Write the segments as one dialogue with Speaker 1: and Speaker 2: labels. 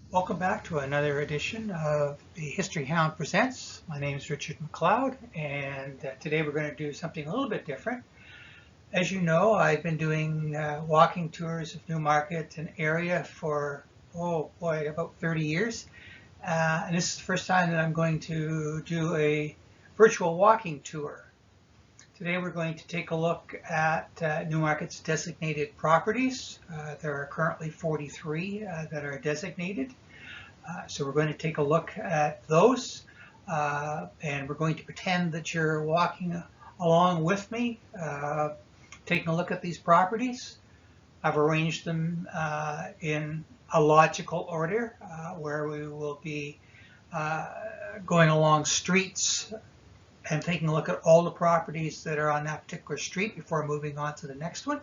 Speaker 1: Welcome back to another edition of the History Hound Presents. My name is Richard McLeod, and today we're going to do something a little bit different. As you know, I've been doing walking tours of Newmarket and area for, oh boy, about 30 years. And this is the first time that I'm going to do a virtual walking tour. Today we're going to take a look at Newmarket's designated properties. There are currently 43 that are designated. So we're going to take a look at those, and we're going to pretend that you're walking along with me, taking a look at these properties. I've arranged them in a logical order where we will be going along streets and taking a look at all the properties that are on that particular street before moving on to the next one.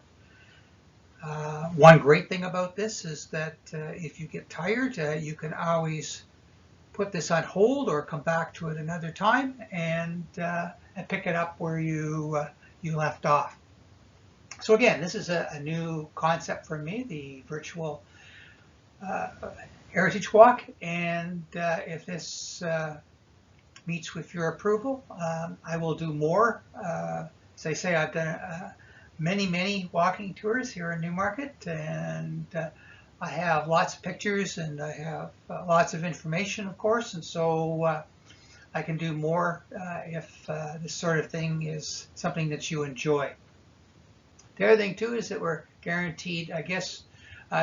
Speaker 1: One great thing about this is that if you get tired, you can always put this on hold or come back to it another time and pick it up where you left off. So again, this is a new concept for me, the virtual Heritage Walk, and if this meets with your approval, I will do more. As I say, I've done many walking tours here in Newmarket, and I have lots of pictures and I have lots of information, of course, and so I can do more if this sort of thing is something that you enjoy. The other thing too is that we're guaranteed, I guess,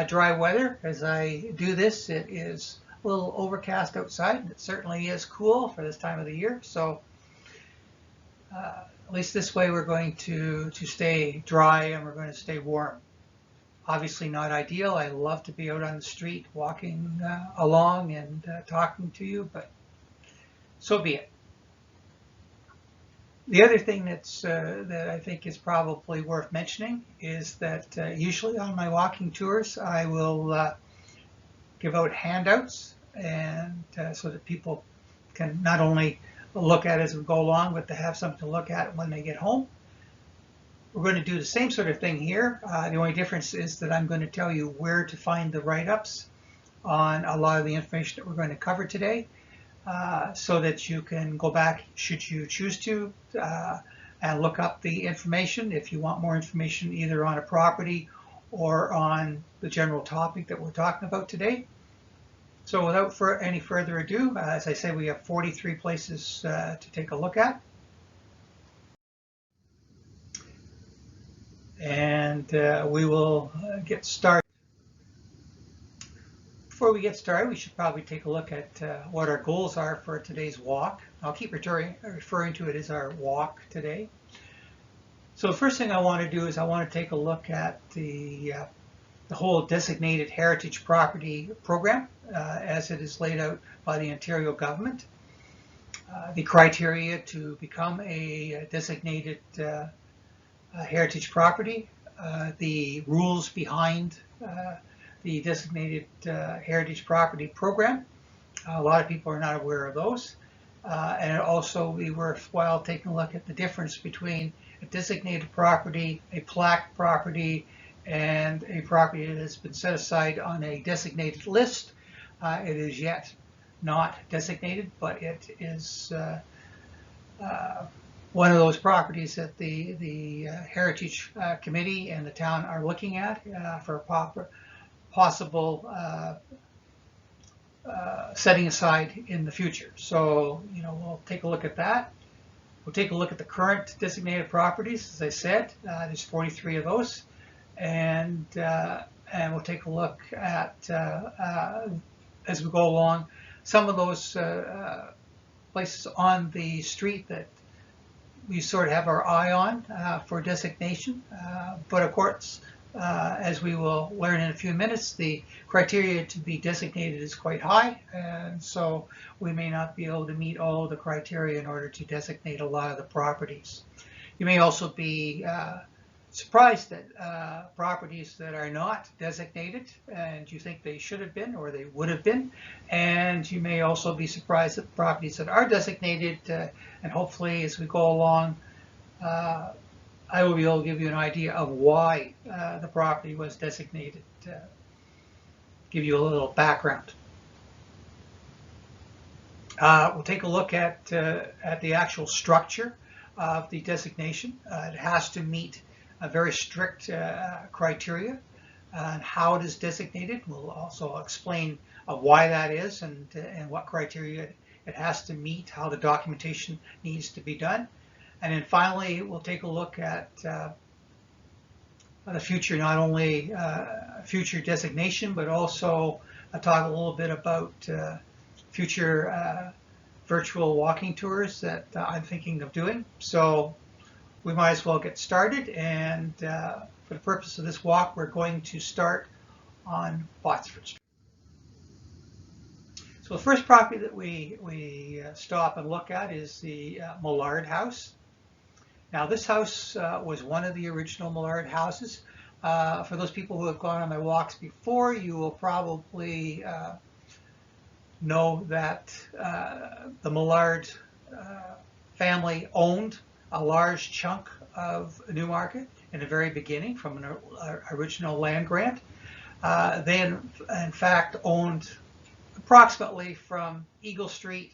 Speaker 1: dry weather. As I do this, it is a little overcast outside. It certainly is cool for this time of the year, so at least this way we're going to stay dry and we're going to stay warm. Obviously not ideal. I love to be out on the street walking along and talking to you, but so be it. The other thing that I think is probably worth mentioning is that usually on my walking tours I will give out handouts, and so that people can not only look at as we go along, but to have something to look at when they get home. We're going to do the same sort of thing here. The only difference is that I'm going to tell you where to find the write-ups on a lot of the information that we're going to cover today, so that you can go back, should you choose to, and look up the information if you want more information either on a property or on the general topic that we're talking about today. So without any further ado, as I say, we have 43 places to take a look at. And we will get started. Before we get started, we should probably take a look at what our goals are for today's walk. I'll keep referring to it as our walk today. So the first thing I want to do is I want to take a look at the whole designated heritage property program as it is laid out by the Ontario government. The criteria to become a designated heritage property, the rules behind the designated heritage property program. A lot of people are not aware of those. And it also be worthwhile taking a look at the difference between a designated property, a plaque property, and a property that has been set aside on a designated list. It is yet not designated, but it is one of those properties that the Heritage Committee and the town are looking at for possible setting aside in the future. So, we'll take a look at that. We'll take a look at the current designated properties. As I said, there's 43 of those. And we'll take a look at, as we go along, some of those places on the street that we sort of have our eye on for designation. But of course, as we will learn in a few minutes, the criteria to be designated is quite high, and so we may not be able to meet all of the criteria in order to designate a lot of the properties. You may also be surprised that properties that are not designated and you think they should have been or they would have been, and you may also be surprised at properties that are designated, and hopefully as we go along I will be able to give you an idea of why the property was designated, give you a little background. We'll take a look at the actual structure of the designation. It has to meet a very strict criteria and how it is designated. We'll also explain why that is and what criteria it has to meet, how the documentation needs to be done. And then finally, we'll take a look at the future, not only future designation, but also talk a little bit about future virtual walking tours that I'm thinking of doing. So we might as well get started, and for the purpose of this walk, we're going to start on Botsford Street. So the first property that we stop and look at is the Millard House. Now this house was one of the original Millard houses. For those people who have gone on my walks before, you will probably know that the Millard family owned a large chunk of Newmarket in the very beginning from an original land grant. They in fact owned approximately from Eagle Street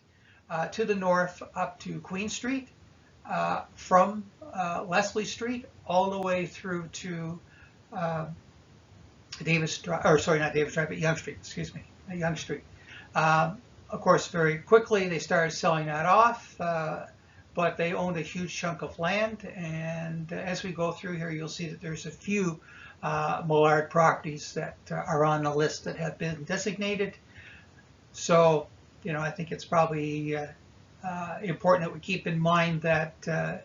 Speaker 1: to the north up to Queen Street, from Leslie Street all the way through to Davis Drive, or sorry, not Davis Drive, but Yonge Street, excuse me, Yonge Street. Of course, very quickly they started selling that off, but they owned a huge chunk of land, and as we go through here, you'll see that there's a few Millard properties that are on the list that have been designated. So, you know, I think it's probably important that we keep in mind that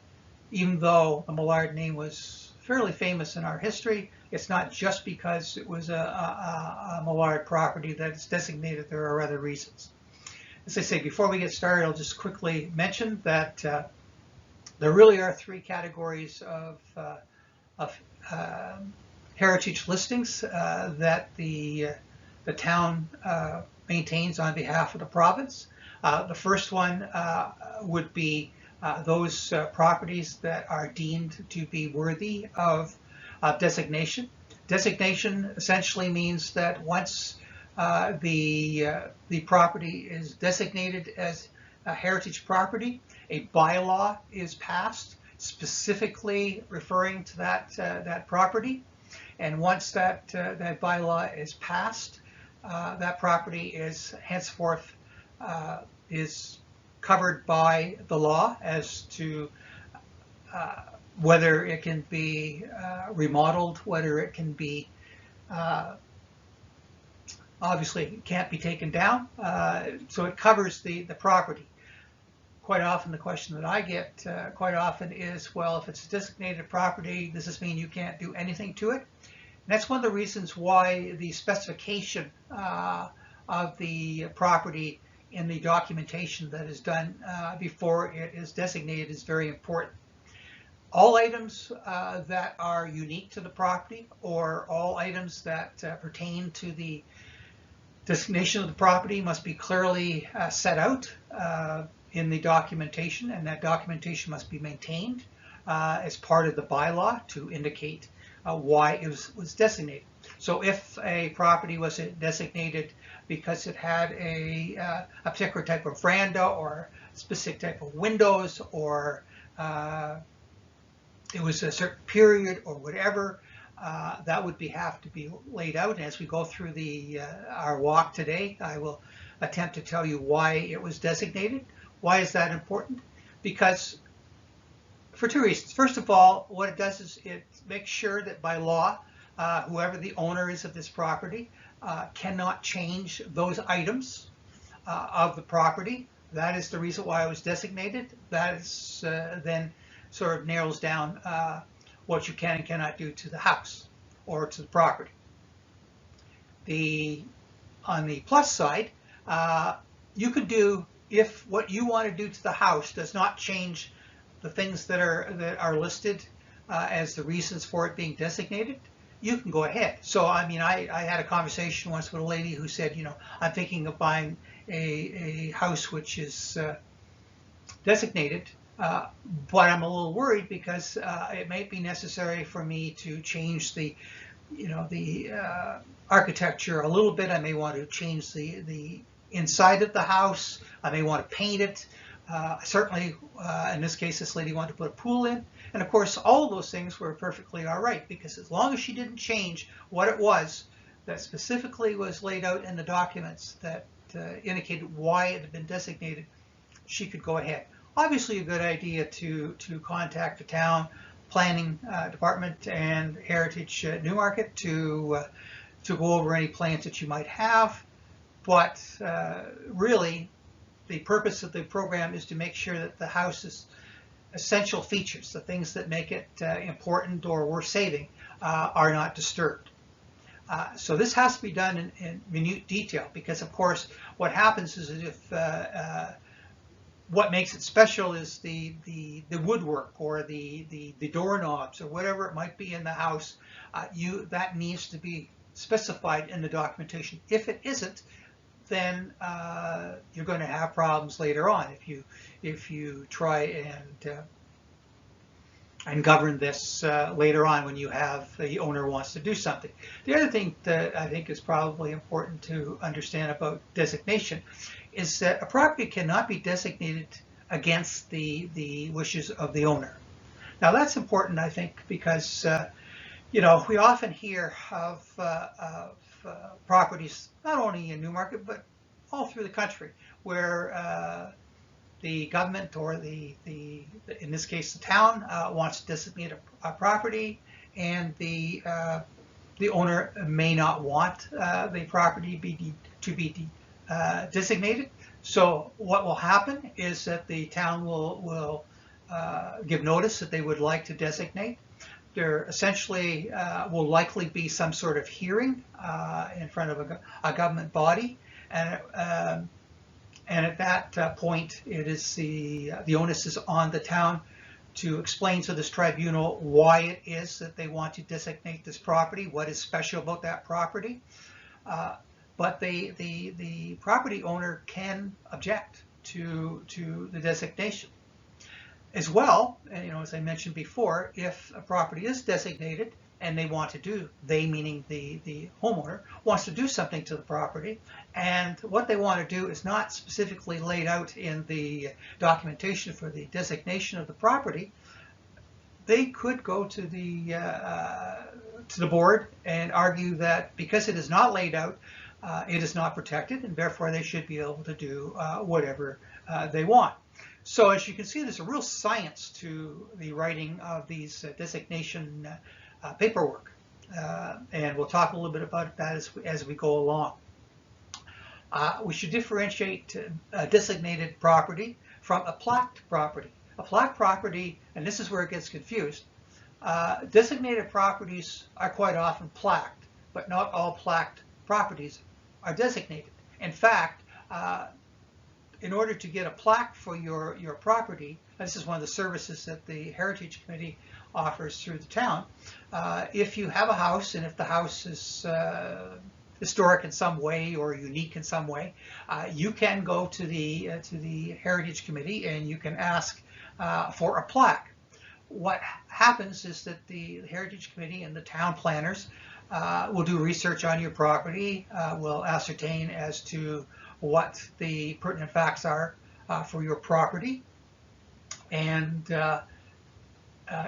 Speaker 1: even though the Millard name was fairly famous in our history, it's not just because it was a Millard property that it's designated. There are other reasons. As I say, before we get started, I'll just quickly mention that there really are three categories of heritage listings that the town maintains on behalf of the province. The first one would be those properties that are deemed to be worthy of designation. Designation essentially means that once the property is designated as a heritage property, a bylaw is passed specifically referring to that property. And once that bylaw is passed, that property is henceforth is covered by the law as to whether it can be remodeled, whether it can be obviously it can't be taken down. So it covers the property. Quite often the question that I get quite often is, well, if it's a designated property, does this mean you can't do anything to it? And that's one of the reasons why the specification of the property in the documentation that is done before it is designated is very important. All items that are unique to the property, or all items that pertain to the designation of the property, must be clearly set out in the documentation, and that documentation must be maintained as part of the bylaw to indicate why it was designated. So if a property was designated because it had a particular type of veranda or a specific type of windows, or it was a certain period or whatever, that would have to be laid out. And as we go through our walk today, I will attempt to tell you why it was designated. Why is that important? Because for two reasons. First of all, what it does is it makes sure that by law, whoever the owner is of this property cannot change those items of the property. That is the reason why it was designated. That is then sort of narrows down what you can and cannot do to the house or to the property. On the plus side, you could do, if what you want to do to the house does not change the things that are listed as the reasons for it being designated, you can go ahead. So I mean, I had a conversation once with a lady who said, you know, I'm thinking of buying a house which is designated, but I'm a little worried because it might be necessary for me to change the architecture a little bit. I may want to change the inside of the house. I may want to paint it. Certainly, in this case, this lady wanted to put a pool in. And of course, all of those things were perfectly all right, because as long as she didn't change what it was that specifically was laid out in the documents that indicated why it had been designated, she could go ahead. Obviously, a good idea to contact the town planning department and Heritage Newmarket to go over any plans that you might have. But really, the purpose of the program is to make sure that the house's essential features, the things that make it important or worth saving, are not disturbed. So this has to be done in minute detail, because of course what happens is that if what makes it special is the woodwork or the doorknobs or whatever it might be in the house, that needs to be specified in the documentation. If it isn't, then you're going to have problems later on if you try and govern this later on when you have the owner wants to do something. The other thing that I think is probably important to understand about designation is that a property cannot be designated against the wishes of the owner. Now that's important, I think, because we often hear of properties, not only in Newmarket, but all through the country, where the government or in this case the town wants to designate a property, and the owner may not want the property to be designated. So what will happen is that the town will give notice that they would like to designate. There essentially will likely be some sort of hearing in front of a government body, and at that point, it is the onus is on the town to explain to this tribunal why it is that they want to designate this property, what is special about that property. But the property owner can object to the designation. As well, as I mentioned before, if a property is designated and they meaning the homeowner, wants to do something to the property, and what they want to do is not specifically laid out in the documentation for the designation of the property, they could go to the board and argue that because it is not laid out, it is not protected, and therefore they should be able to do whatever they want. So as you can see, there's a real science to the writing of these designation paperwork, and we'll talk a little bit about that as we go along. We should differentiate a designated property from a plaqued property. A plaqued property, and this is where it gets confused, designated properties are quite often plaqued, but not all plaqued properties are designated. In fact, in order to get a plaque for your property, this is one of the services that the Heritage Committee offers through the town. If you have a house, and if the house is historic in some way or unique in some way, you can go to the Heritage Committee and you can ask for a plaque. What happens is that the Heritage Committee and the town planners will do research on your property, will ascertain as to what the pertinent facts are for your property, and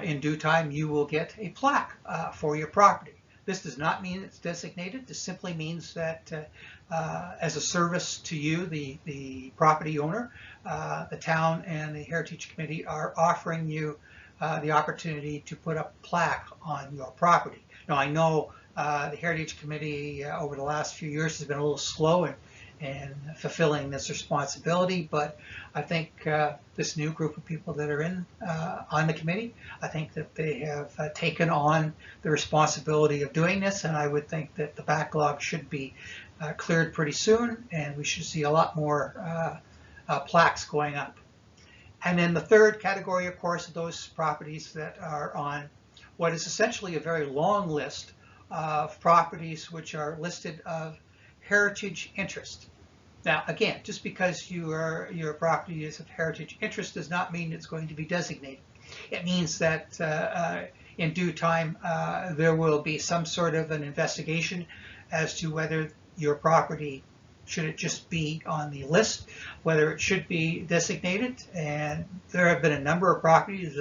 Speaker 1: in due time you will get a plaque for your property. This does not mean it's designated. This simply means that as a service to you, the property owner, the town and the Heritage Committee are offering you the opportunity to put a plaque on your property. Now I know the Heritage Committee over the last few years has been a little slow in fulfilling this responsibility, but I think this new group of people that are on the committee, I think that they have taken on the responsibility of doing this, and I would think that the backlog should be cleared pretty soon, and we should see a lot more plaques going up. And then the third category, of course, are those properties that are on what is essentially a very long list of properties which are listed of heritage interest. Now, again, just because your property is of heritage interest does not mean it's going to be designated. It means that in due time there will be some sort of an investigation as to whether your property should it just be on the list, whether it should be designated. And there have been a number of properties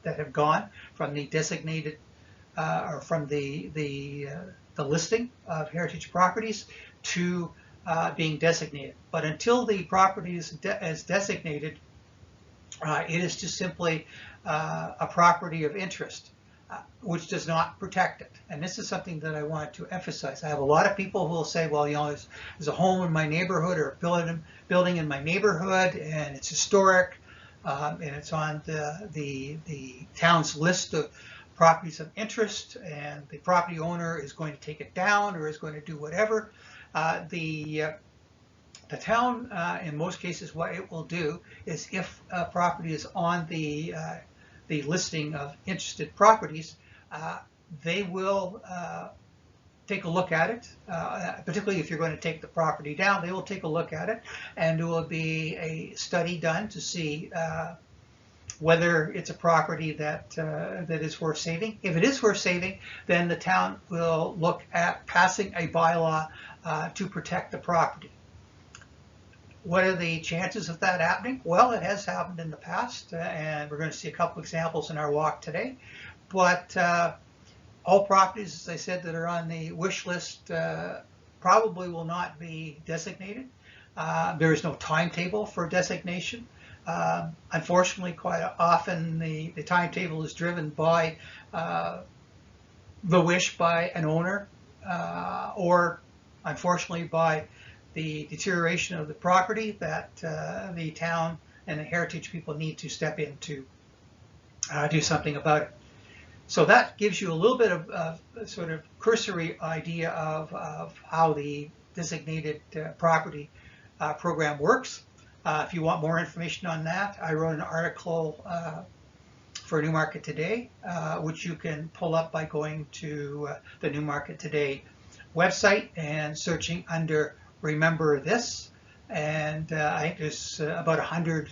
Speaker 1: that have gone from the designated or from the listing of heritage properties to being designated. But until the property is designated, it is just simply a property of interest, which does not protect it. And this is something that I want to emphasize. I have a lot of people who will say, well, you know, there's a home in my neighborhood or a building in my neighborhood, and it's historic, and it's on the town's list of properties of interest, and the property owner is going to take it down or is going to do whatever. The town, in most cases, what it will do is, if a property is on the listing of interested properties, they will take a look at it, particularly if you're going to take the property down. They will take a look at it, and there will be a study done to see whether it's a property that is worth saving. If it is worth saving, then the town will look at passing a bylaw to protect the property. What are the chances of that happening? Well, it has happened in the past, and we're going to see a couple examples in our walk today. But all properties, as I said, that are on the wish list probably will not be designated. There is no timetable for designation. Unfortunately, quite often the timetable is driven by the wish by an owner, or unfortunately by the deterioration of the property that the town and the heritage people need to step in to do something about it. So that gives you a little bit of a sort of cursory idea of how the designated property program works. If you want more information on that, I wrote an article for Newmarket Today, which you can pull up by going to the Newmarket Today website and searching under Remember This. And I think there's about 100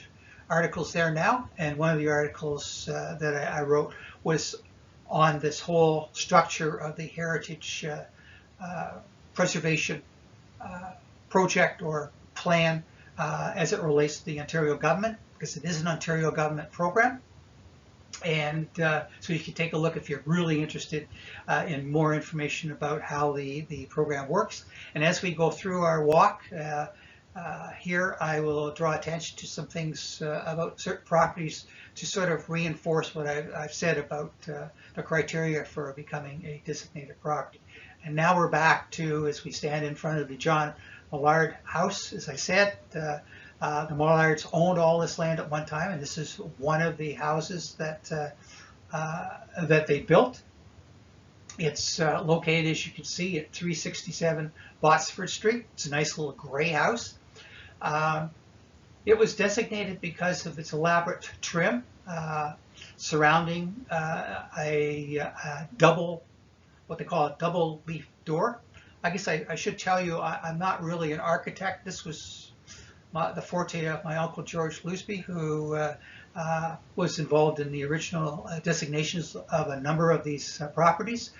Speaker 1: articles there now. And one of the articles that I wrote was on this whole structure of the heritage preservation project or plan as it relates to the Ontario government, because it is an Ontario government program. And so you can take a look if you're really interested in more information about how the program works. And as we go through our walk here, I will draw attention to some things about certain properties to sort of reinforce what I've said about the criteria for becoming a designated property. And now we're back to, as we stand in front of the John Millard house, as I said, the Millards owned all this land at one time, and this is one of the houses that they built. It's located, as you can see, at 367 Botsford Street. It's a nice little gray house. It was designated because of its elaborate trim surrounding a double, what they call a double leaf door. I guess I should tell you, I'm not really an architect. This was the forte of my uncle George Loosby, who was involved in the original designations of a number of these properties.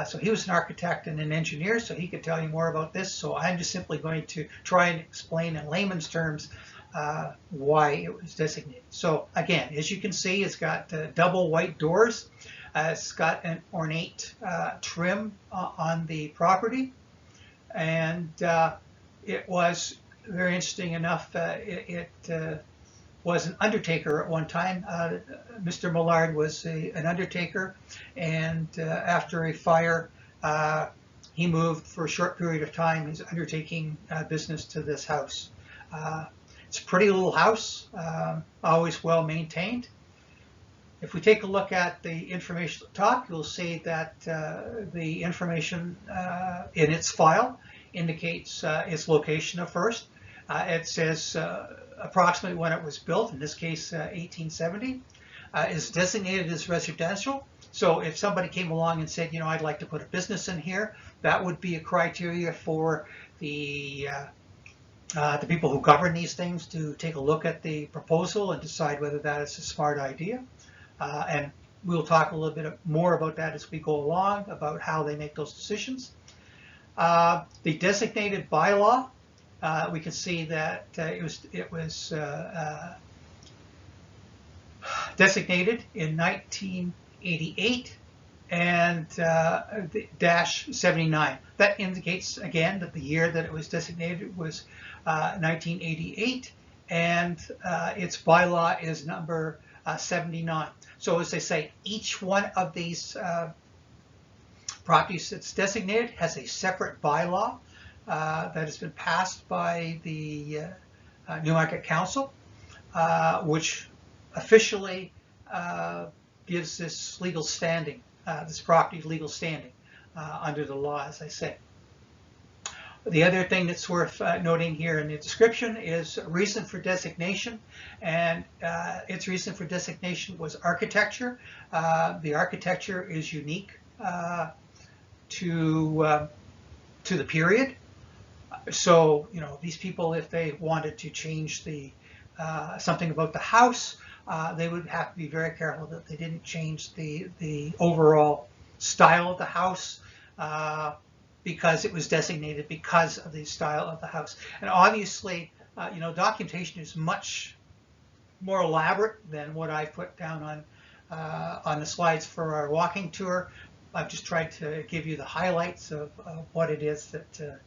Speaker 1: So he was an architect and an engineer, so he could tell you more about this. So I'm just simply going to try and explain in layman's terms why it was designated. So again, as you can see, it's got double white doors. It's got an ornate trim on the property, and it was very interesting enough. It was an undertaker at one time. Mr. Millard was an undertaker, and after a fire, he moved for a short period of time his undertaking business to this house. It's a pretty little house, always well maintained. If we take a look at the information at the top, you'll see that the information in its file indicates its location at first. It says approximately when it was built, in this case 1870, is designated as residential. So if somebody came along and said, you know, I'd like to put a business in here, that would be a criteria for the people who govern these things to take a look at the proposal and decide whether that is a smart idea. And we'll talk a little bit more about that as we go along, about how they make those decisions. The designated bylaw we can see that it was designated in 1988 and dash 79. That indicates again that the year that it was designated was 1988, and its bylaw is number 79. So as they say, each one of these properties that's designated has a separate bylaw that has been passed by the Newmarket Council, which officially gives this legal standing, this property legal standing under the law, as I say. The other thing that's worth noting here in the description is reason for designation, and its reason for designation was architecture. The architecture is unique to the period. So, you know, these people, if they wanted to change the something about the house, they would have to be very careful that they didn't change the overall style of the house because it was designated because of the style of the house. And obviously, you know, documentation is much more elaborate than what I put down on the slides for our walking tour. I've just tried to give you the highlights of what it is that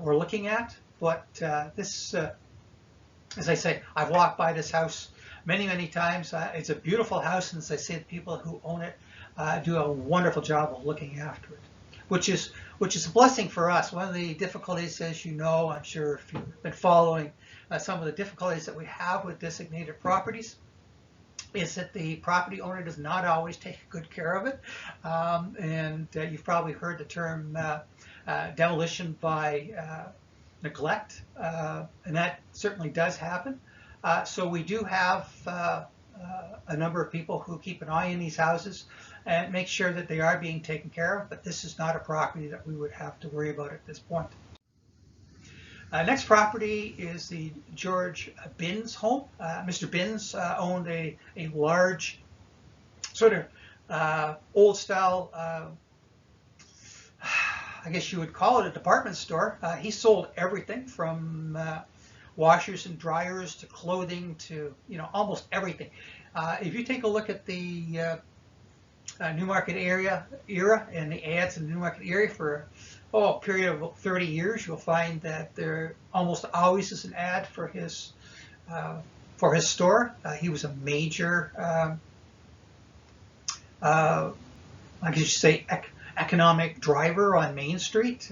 Speaker 1: we're looking at. But this, as I say, I've walked by this house many, many times. It's a beautiful house, and as I say, the people who own it do a wonderful job of looking after it, which is a blessing for us. One of the difficulties, as you know, I'm sure if you've been following some of the difficulties that we have with designated properties, is that the property owner does not always take good care of it. And you've probably heard the term demolition by neglect, and that certainly does happen. So we do have a number of people who keep an eye on these houses and make sure that they are being taken care of, but this is not a property that we would have to worry about at this point. Next property is the George Binns home. Mr. Binns owned a large, sort of old style, I guess you would call it a department store. He sold everything from washers and dryers to clothing to, you know, almost everything. If you take a look at the Newmarket era and the ads in the Newmarket area for a period of 30 years, you'll find that there almost always is an ad for his store. He was a major, I guess you say, economic driver on Main Street.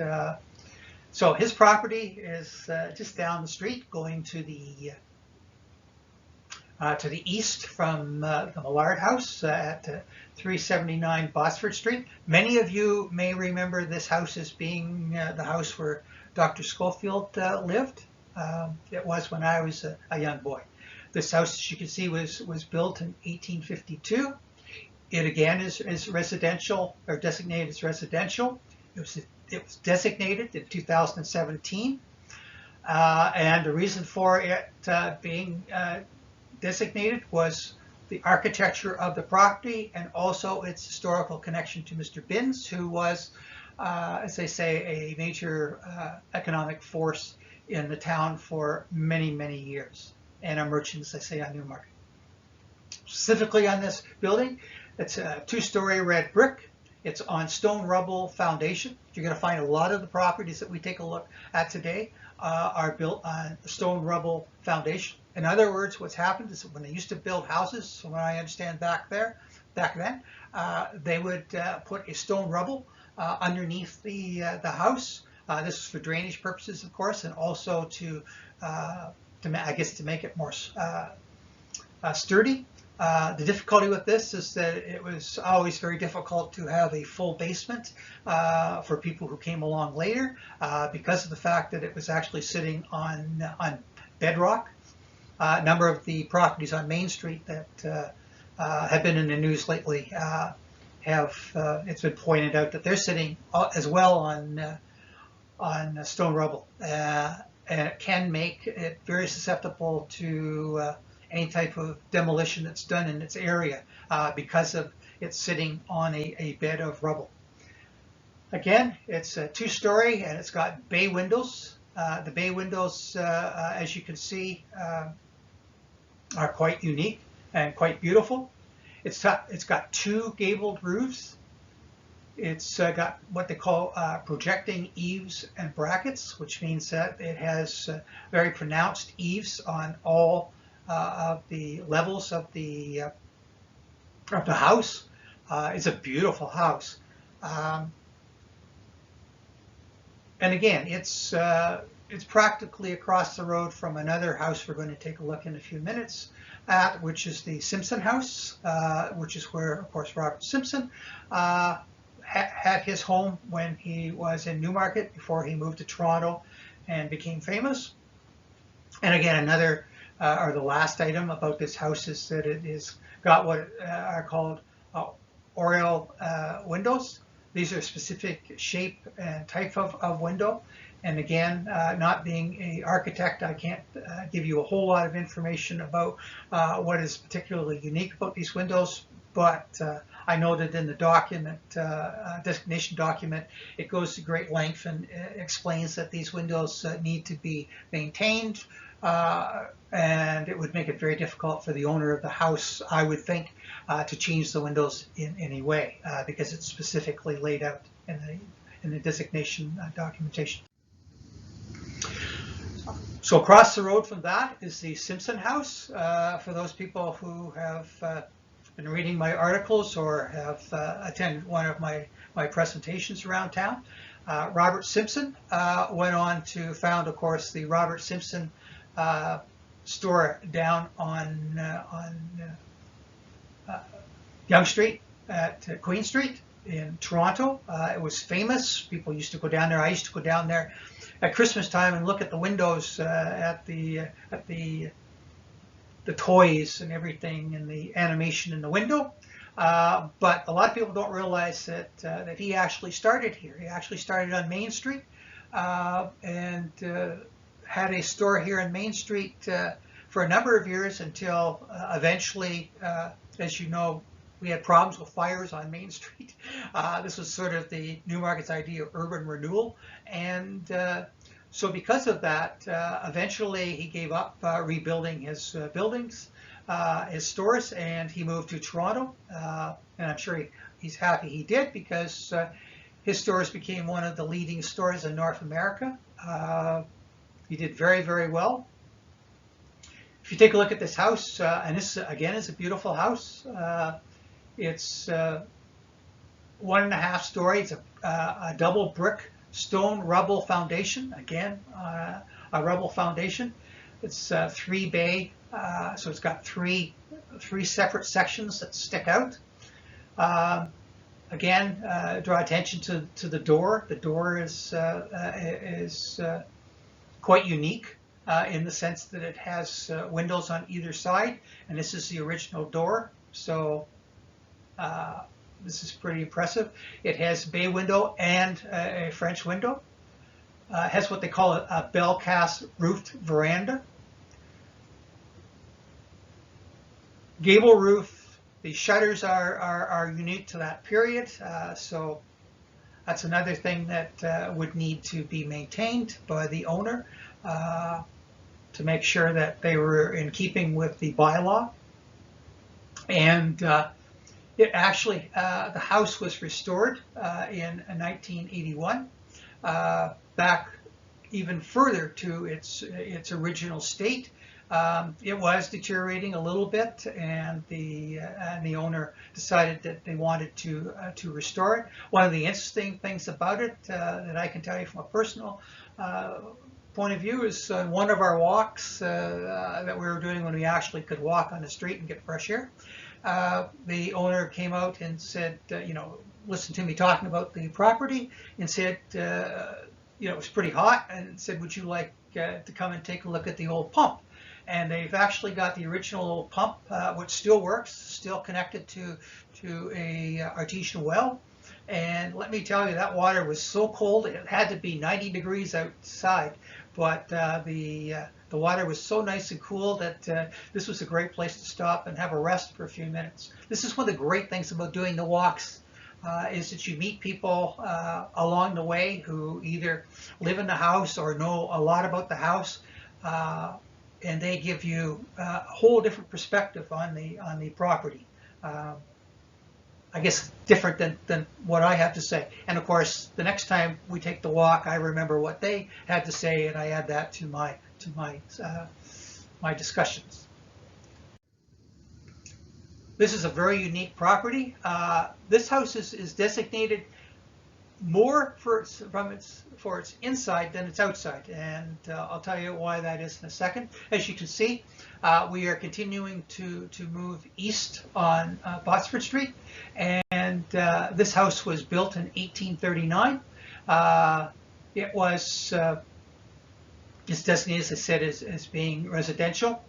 Speaker 1: So his property is just down the street, going to the east from the Millard House at 379 Bosford Street. Many of you may remember this house as being the house where Dr. Schofield lived. It was when I was a young boy. This house, as you can see, was built in 1852. It again is residential, or designated as residential. It was designated in 2017, and the reason for it being designated was the architecture of the property and also its historical connection to Mr. Binns, who was, as they say, a major economic force in the town for many, many years, and a merchant, as I say, on Newmarket. Specifically on this building, it's a two-story red brick. It's on stone rubble foundation. You're going to find a lot of the properties that we take a look at today are built on stone rubble foundation. In other words, what's happened is when they used to build houses, from what I understand back then, they would put a stone rubble underneath the house. This is for drainage purposes, of course, and also to I guess to make it more sturdy. The difficulty with this is that it was always very difficult to have a full basement for people who came along later because of the fact that it was actually sitting on bedrock. A number of the properties on Main Street that have been in the news lately it's been pointed out that they're sitting as well on stone rubble, and it can make it very susceptible to any type of demolition that's done in its area because of it sitting on a bed of rubble. Again, it's a two-story and it's got bay windows. The bay windows, as you can see, are quite unique and quite beautiful. It's got two gabled roofs. It's got what they call projecting eaves and brackets, which means that it has very pronounced eaves on all of the levels of the house. It's a beautiful house. And again, it's practically across the road from another house we're going to take a look in a few minutes at, which is the Simpson house, which is where, of course, Robert Simpson had his home when he was in Newmarket before he moved to Toronto and became famous. And again, another or the last item about this house is that it is got what are called oriel windows. These are specific shape and type of window. And again, not being an architect, I can't give you a whole lot of information about what is particularly unique about these windows, but I know that in the document, designation document, it goes to great length and explains that these windows need to be maintained, and it would make it very difficult for the owner of the house, I would think, to change the windows in any way, because it's specifically laid out in the designation documentation. So across the road from that is the Simpson house. For those people who have been reading my articles or have attended one of my presentations around town, Robert Simpson went on to found, of course, the Robert Simpson store down on Yonge Street at Queen Street in Toronto. It was famous. People used to go down there. I used to go down there at Christmas time and look at the windows, at the toys and everything, and the animation in the window. But a lot of people don't realize that he actually started here. He actually started on Main Street and had a store here on Main Street for a number of years until eventually, as you know, we had problems with fires on Main Street. This was sort of the Newmarket's idea of urban renewal. And so because of that, eventually he gave up rebuilding his buildings, his stores, and he moved to Toronto. And I'm sure he's happy he did, because his stores became one of the leading stores in North America. He did very, very well. If you take a look at this house, and this again is a beautiful house. It's 1.5 story. It's a double brick stone rubble foundation. Again, a rubble foundation. It's 3 bay, so it's got three separate sections that stick out. Again, draw attention to the door. The door is quite unique in the sense that it has windows on either side, and this is the original door. So this is pretty impressive. It has a bay window and a French window. It has what they call a bell cast roofed veranda. Gable roof. The shutters are unique to that period. So that's another thing that would need to be maintained by the owner to make sure that they were in keeping with the bylaw. And it actually, the house was restored in 1981, back even further to its original state. It was deteriorating a little bit, and the owner decided that they wanted to restore it. One of the interesting things about it that I can tell you from a personal point of view is one of our walks that we were doing when we actually could walk on the street and get fresh air. The owner came out and said, listened to me talking about the property and said, it was pretty hot, and said, would you like to come and take a look at the old pump? And they've actually got the original old pump, which still works, still connected to a artesian well. And let me tell you, that water was so cold, it had to be 90 degrees outside. But the water was so nice and cool that this was a great place to stop and have a rest for a few minutes. This is one of the great things about doing the walks is that you meet people along the way who either live in the house or know a lot about the house, and they give you a whole different perspective on the property. I guess different than what I have to say. And of course, the next time we take the walk, I remember what they had to say, and I add that to my discussions. This is a very unique property. This house is designated more for its inside than its outside, and I'll tell you why that is in a second. As you can see, we are continuing to move east on Botsford Street, and this house was built in 1839. It was it's designated, as I said, as being residential.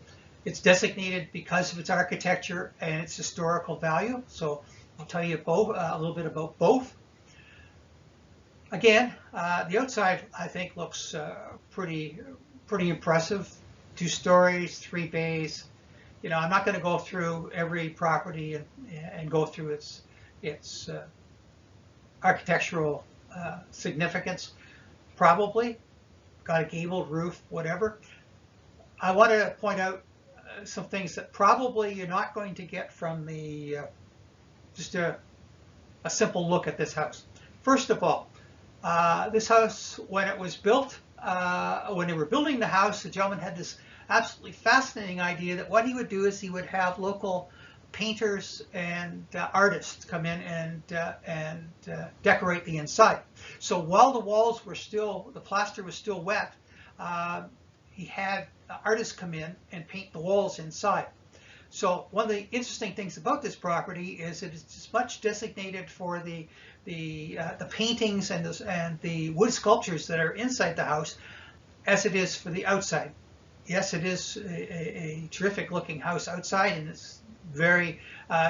Speaker 1: It's designated because of its architecture and its historical value. So I'll tell you both a little bit about both. Again, the outside I think looks pretty impressive. 2 stories, 3 bays. You know, I'm not going to go through every property and go through its architectural significance. Probably got a gabled roof, whatever. I want to point out some things that probably you're not going to get from the just a simple look at this house. First of all, this house, when it was built, when they were building the house, the gentleman had this absolutely fascinating idea that what he would do is he would have local painters and artists come in and decorate the inside. So while the walls were still, the plaster was still wet, he had artists come in and paint the walls inside. So one of the interesting things about this property is that it's as much designated for the paintings and the wood sculptures that are inside the house as it is for the outside. Yes, it is a terrific looking house outside, and it's very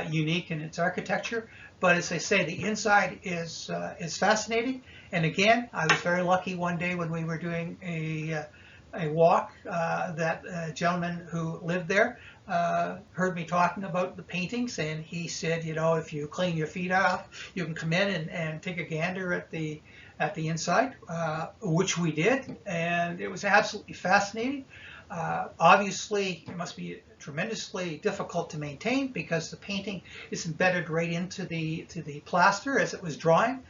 Speaker 1: unique in its architecture. But as I say, the inside is fascinating. And again, I was very lucky one day when we were doing a walk that a gentleman who lived there heard me talking about the paintings, and he said, you know, if you clean your feet off, you can come in and take a gander at the inside, which we did, and it was absolutely fascinating. Obviously, it must be tremendously difficult to maintain because the painting is embedded right into the plaster as it was drying,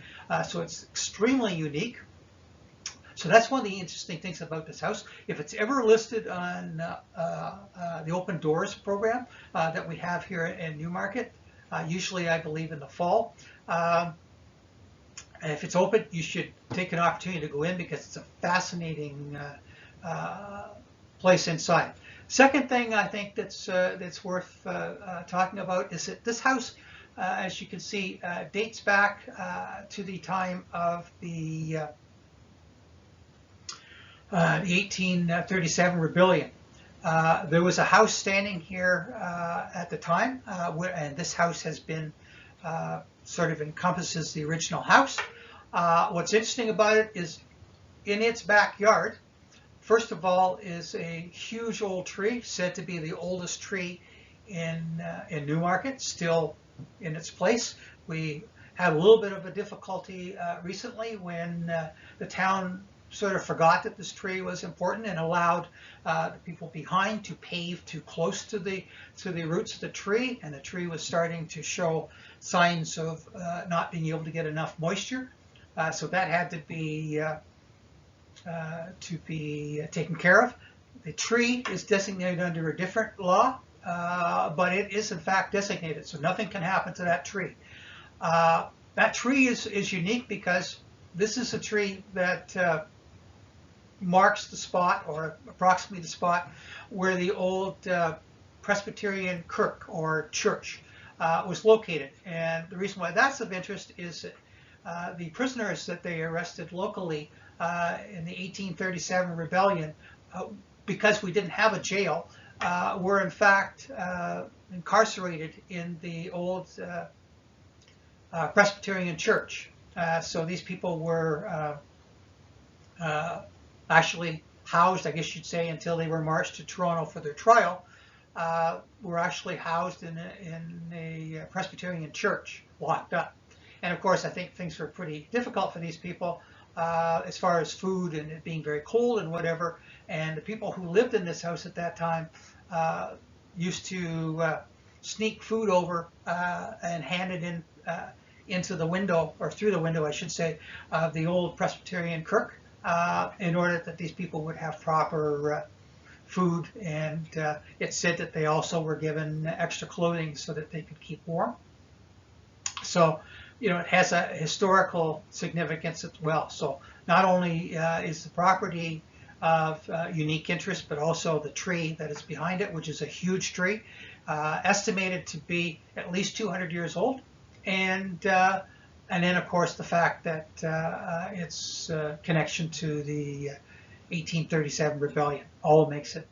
Speaker 1: so it's extremely unique. So that's one of the interesting things about this house. If it's ever listed on the Open Doors program that we have here in Newmarket, usually I believe in the fall, and if it's open, you should take an opportunity to go in because it's a fascinating place inside. Second thing I think that's worth talking about is that this house, as you can see, dates back to the time of the 1837 rebellion. There was a house standing here at the time, and this house has been sort of encompasses the original house. What's interesting about it is in its backyard, first of all, is a huge old tree, said to be the oldest tree in Newmarket, still in its place. We had a little bit of a difficulty recently when the town sort of forgot that this tree was important and allowed the people behind to pave too close to the roots of the tree, and the tree was starting to show signs of not being able to get enough moisture. So that had to be taken care of. The tree is designated under a different law, but it is in fact designated, so nothing can happen to that tree. That tree is unique because this is a tree that marks the spot, or approximately the spot, where the old Presbyterian kirk or church was located. And the reason why that's of interest is that the prisoners that they arrested locally in the 1837 rebellion, because we didn't have a jail, were in fact incarcerated in the old Presbyterian church. So these people were actually housed, I guess you'd say, until they were marched to Toronto for their trial, were actually housed in a Presbyterian church, locked up. And of course, I think things were pretty difficult for these people as far as food and it being very cold and whatever. And the people who lived in this house at that time used to sneak food over and hand it in into the window, or through the window, I should say, of the old Presbyterian kirk, in order that these people would have proper food. And it's said that they also were given extra clothing so that they could keep warm. So, you know, it has a historical significance as well. So not only is the property of unique interest, but also the tree that is behind it, which is a huge tree, estimated to be at least 200 years old. And then, of course, the fact that its connection to the 1837 rebellion all makes it,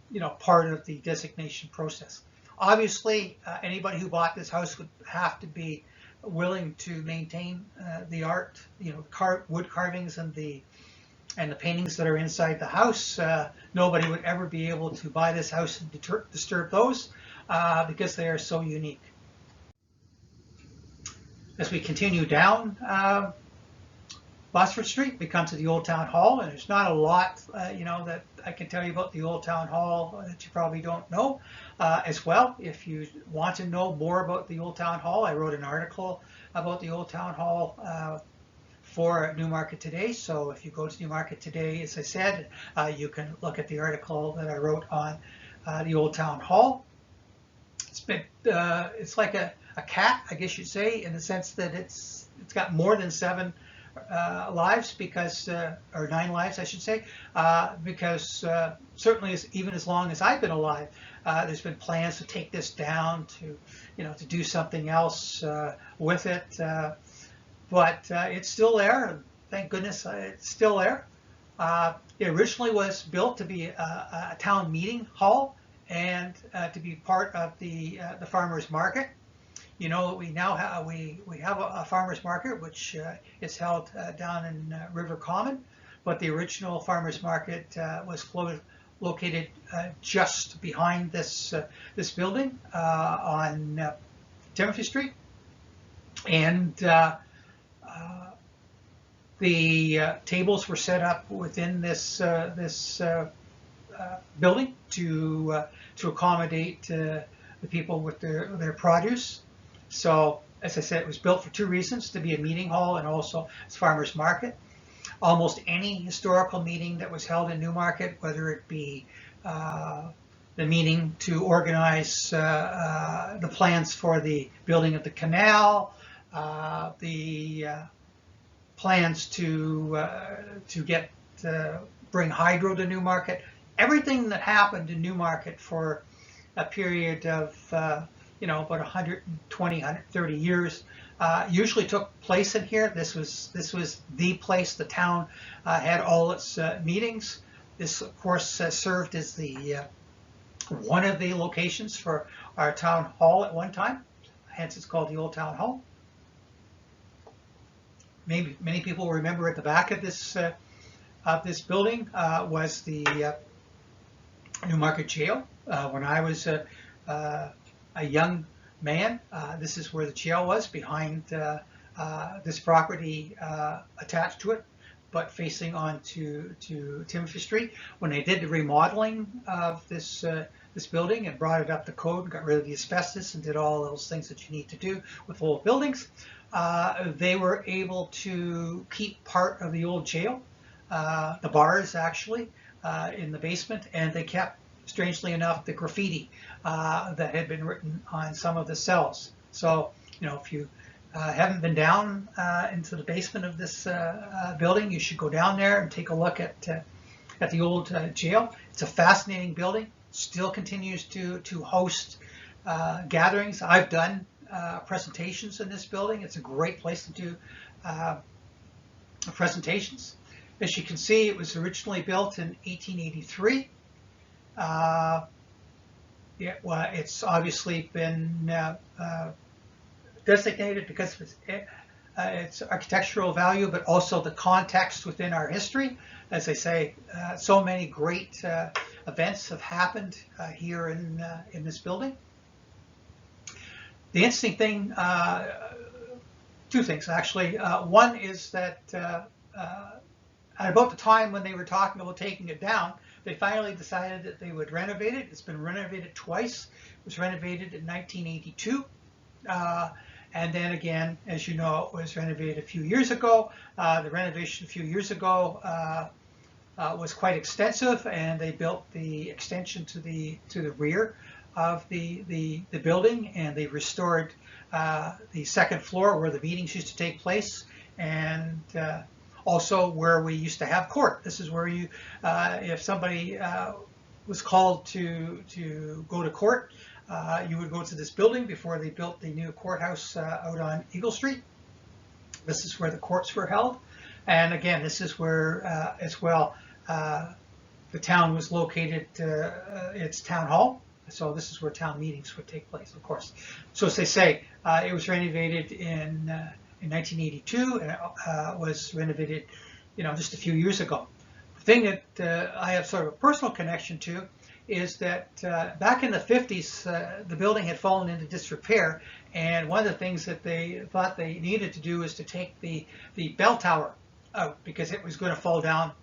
Speaker 1: you know, part of the designation process. Obviously, anybody who bought this house would have to be willing to maintain the art, you know, wood carvings and the paintings that are inside the house. Nobody would ever be able to buy this house and disturb those because they are so unique. As we continue down Bosford Street, we come to the Old Town Hall, and there's not a lot, you know, that I can tell you about the Old Town Hall that you probably don't know as well. If you want to know more about the Old Town Hall, I wrote an article about the Old Town Hall for Newmarket Today. So if you go to Newmarket Today, as I said, you can look at the article that I wrote on the Old Town Hall. It's like a cat, I guess you'd say, in the sense that it's got more than 7 lives, because, or 9 lives, I should say, because certainly even as long as I've been alive, there's been plans to take this down, to, you know, to do something else with it, but it's still there. Thank goodness it's still there. It originally was built to be a town meeting hall and to be part of the farmers market. You know, we now have we have a farmers market which is held down in River Common, but the original farmers market was located just behind this this building on Timothy Street, and the tables were set up within this building to accommodate the people with their produce. So, as I said, it was built for 2 reasons: to be a meeting hall and also as farmers market. Almost any historical meeting that was held in Newmarket, whether it be the meeting to organize the plans for the building of the canal, the plans to bring hydro to Newmarket, everything that happened in Newmarket for a period of you know, about 120, 130 years, usually took place in here. This was the place the town had all its meetings. This, of course, served as the one of the locations for our town hall at one time. Hence, it's called the Old Town Hall. Maybe many people remember at the back of this building was the Newmarket Jail. When I was a young man, this is where the jail was, behind this property attached to it, but facing on to Timothy Street. When they did the remodeling of this building and brought it up to code and got rid of the asbestos and did all those things that you need to do with old buildings, they were able to keep part of the old jail, the bars actually, in the basement, and they kept, strangely enough, the graffiti that had been written on some of the cells. So, you know, if you haven't been down into the basement of this building, you should go down there and take a look at the old jail. It's a fascinating building. Still continues to host gatherings. I've done presentations in this building. It's a great place to do presentations. As you can see, it was originally built in 1883. It's obviously been designated because of its architectural value, but also the context within our history. As I say, so many great events have happened here in this building. The interesting thing two things actually. One is that at about the time when they were talking about taking it down, they finally decided that they would renovate it. It's been renovated twice. It was renovated in 1982. And then again, as you know, it was renovated a few years ago. The renovation a few years ago was quite extensive, and they built the extension to the rear of the building, and they restored the second floor where the meetings used to take place, and also where we used to have court. This is where you, if somebody was called to go to court, you would go to this building before they built the new courthouse out on Eagle Street. This is where the courts were held. And again, this is where, as well, the town was located, its town hall. So this is where town meetings would take place, of course. So as they say, it was renovated in 1982, and it was renovated, just a few years ago. The thing that I have sort of a personal connection to is that back in the 50s, the building had fallen into disrepair, and one of the things that they thought they needed to do is to take the bell tower out because it was going to fall down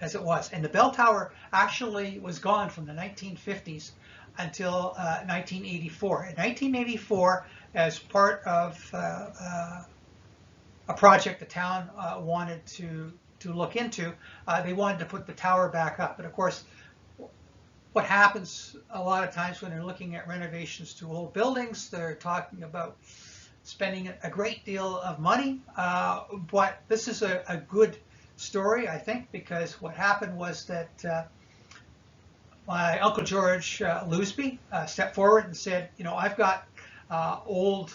Speaker 1: as it was. And the bell tower actually was gone from the 1950s until 1984. In 1984, as part of a project the town wanted to look into, they wanted to put the tower back up. And of course, what happens a lot of times when they're looking at renovations to old buildings, they're talking about spending a great deal of money. But this is a good story, I think, because what happened was that my Uncle George Loosby stepped forward and said, I've got old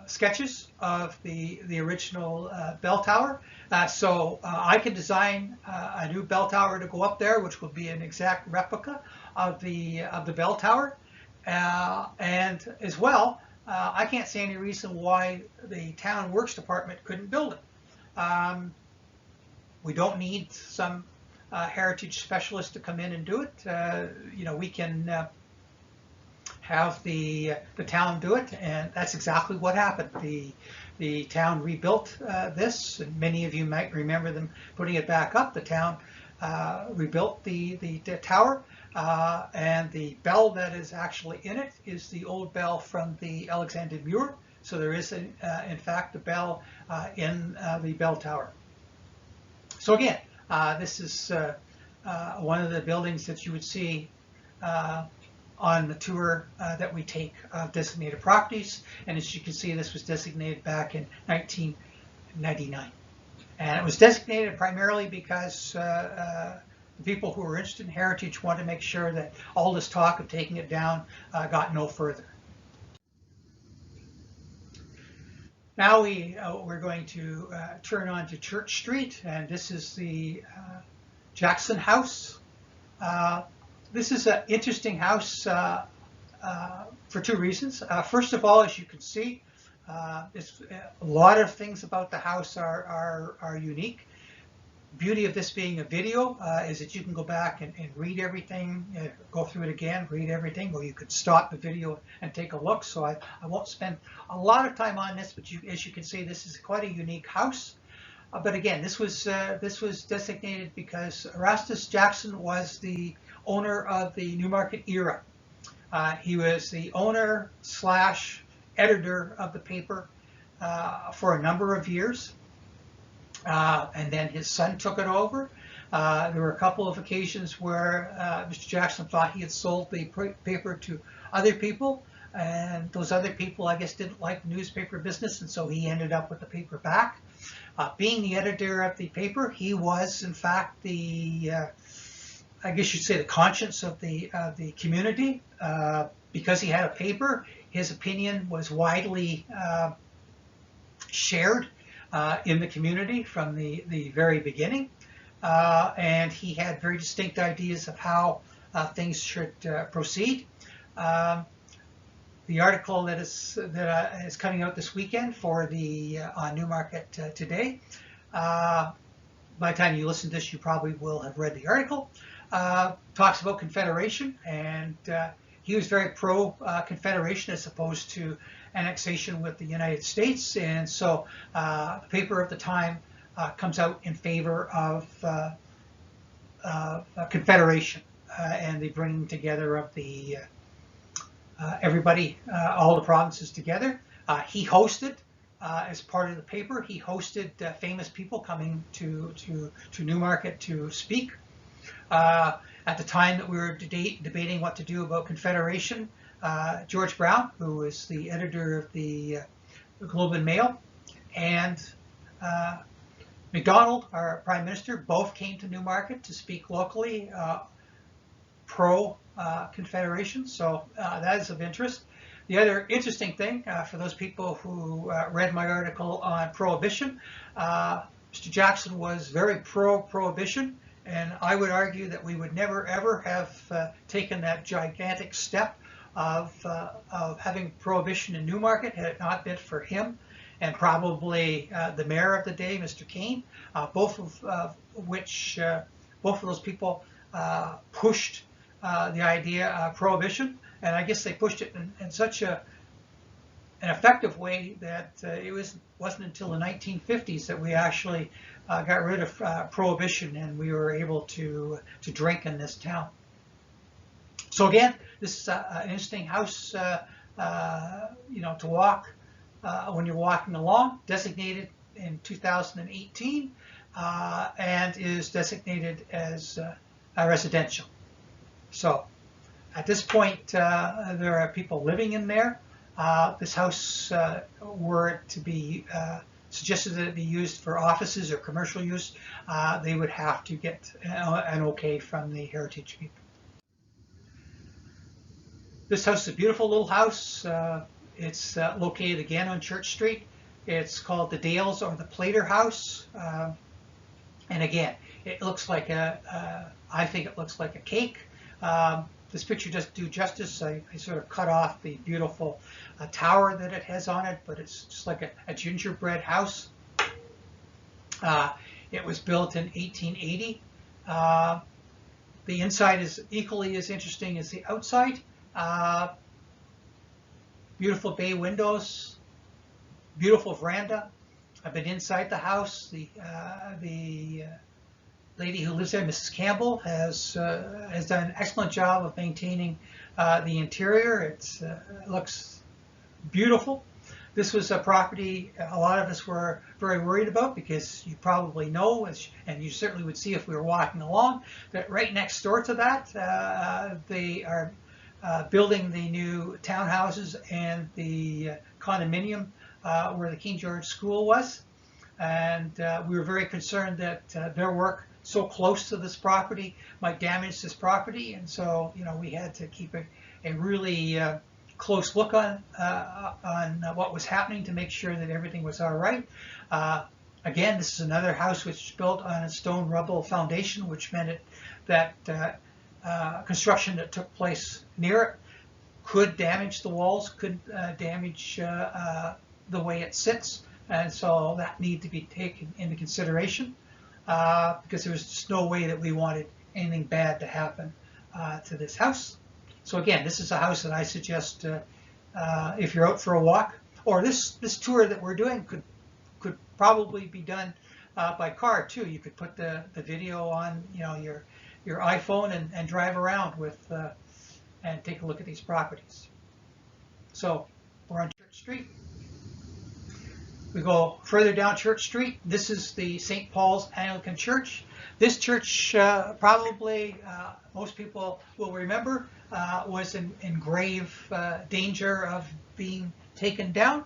Speaker 1: sketches of the original bell tower, so I can design a new bell tower to go up there, which will be an exact replica of the bell tower, and as well, I can't see any reason why the town works department couldn't build it. We don't need some heritage specialist to come in and do it. We can have the town do it, and that's exactly what happened. The town rebuilt this, and many of you might remember them putting it back up. The town rebuilt the tower, and the bell that is actually in it is the old bell from the Alexander Muir. So there is, in fact, a bell in the bell tower. So again, this is one of the buildings that you would see on the tour that we take of designated properties. And as you can see, this was designated back in 1999. And it was designated primarily because the people who were interested in heritage wanted to make sure that all this talk of taking it down got no further. Now we're going to turn on to Church Street, and this is the Jackson House. This is an interesting house for two reasons. First of all, as you can see, a lot of things about the house are unique. Beauty of this being a video is that you can go back and read everything, go through it again, read everything, or you could stop the video and take a look. So I won't spend a lot of time on this, but as you can see, this is quite a unique house. But again, this was designated because Erastus Jackson was the owner of the Newmarket Era. He was the owner / editor of the paper for a number of years. And then his son took it over. There were a couple of occasions where Mr. Jackson thought he had sold the paper to other people, and those other people, I guess, didn't like the newspaper business, and so he ended up with the paper back. Being the editor of the paper, he was, in fact, I guess you'd say the conscience of the community. Because he had a paper, his opinion was widely shared in the community from the very beginning, and he had very distinct ideas of how things should proceed. The article that is coming out this weekend for the Newmarket today, by the time you listen to this, you probably will have read the article, talks about Confederation, and he was very pro-Confederation as opposed to annexation with the United States, and so the paper of the time comes out in favor of Confederation and the bringing together of the everybody, all the provinces together. He hosted, as part of the paper, he hosted famous people coming to Newmarket to speak. At the time that we were debating what to do about Confederation, George Brown, who was the editor of the Globe and Mail, and Macdonald, our Prime Minister, both came to Newmarket to speak locally pro-Confederation, so that is of interest. The other interesting thing, for those people who read my article on Prohibition, Mr. Jackson was very pro-Prohibition, and I would argue that we would never ever have taken that gigantic step of having Prohibition in Newmarket had it not been for him and probably the mayor of the day, Mr. Kane, both of those people pushed the idea of Prohibition, and I guess they pushed it in such an effective way that it wasn't until the 1950s that we actually got rid of Prohibition and we were able to drink in this town. So again, this is an interesting house, to walk when you're walking along. Designated in 2018 and is designated as a residential. So at this point, there are people living in there. This house, were it to be suggested that it be used for offices or commercial use, they would have to get an okay from the heritage people. This house is a beautiful little house. It's located again on Church Street. It's called the Dales or the Plater House. And again, it looks like I think it looks like a cake. This picture doesn't do justice. I sort of cut off the beautiful tower that it has on it, but it's just like a gingerbread house. It was built in 1880. The inside is equally as interesting as the outside. Beautiful bay windows, beautiful veranda. I've been inside the house. The lady who lives there, Mrs. Campbell, has done an excellent job of maintaining the interior. It looks beautiful. This was a property a lot of us were very worried about because you probably know, and you certainly would see if we were walking along, that right next door to that they are building the new townhouses and the condominium where the King George School was. And we were very concerned that their work so close to this property might damage this property, and so we had to keep a really close look on what was happening to make sure that everything was all right. Again, this is another house which is built on a stone rubble foundation, which meant that construction that took place near it could damage the walls, could damage the way it sits, and so that needed to be taken into consideration. Because there was just no way that we wanted anything bad to happen to this house. So again, this is a house that I suggest if you're out for a walk, or this tour that we're doing could probably be done by car too. You could put the video on your iPhone and drive around with and take a look at these properties. So we're on Church Street. We go further down Church Street. This is the St. Paul's Anglican Church. This church, probably most people will remember, was in grave danger of being taken down.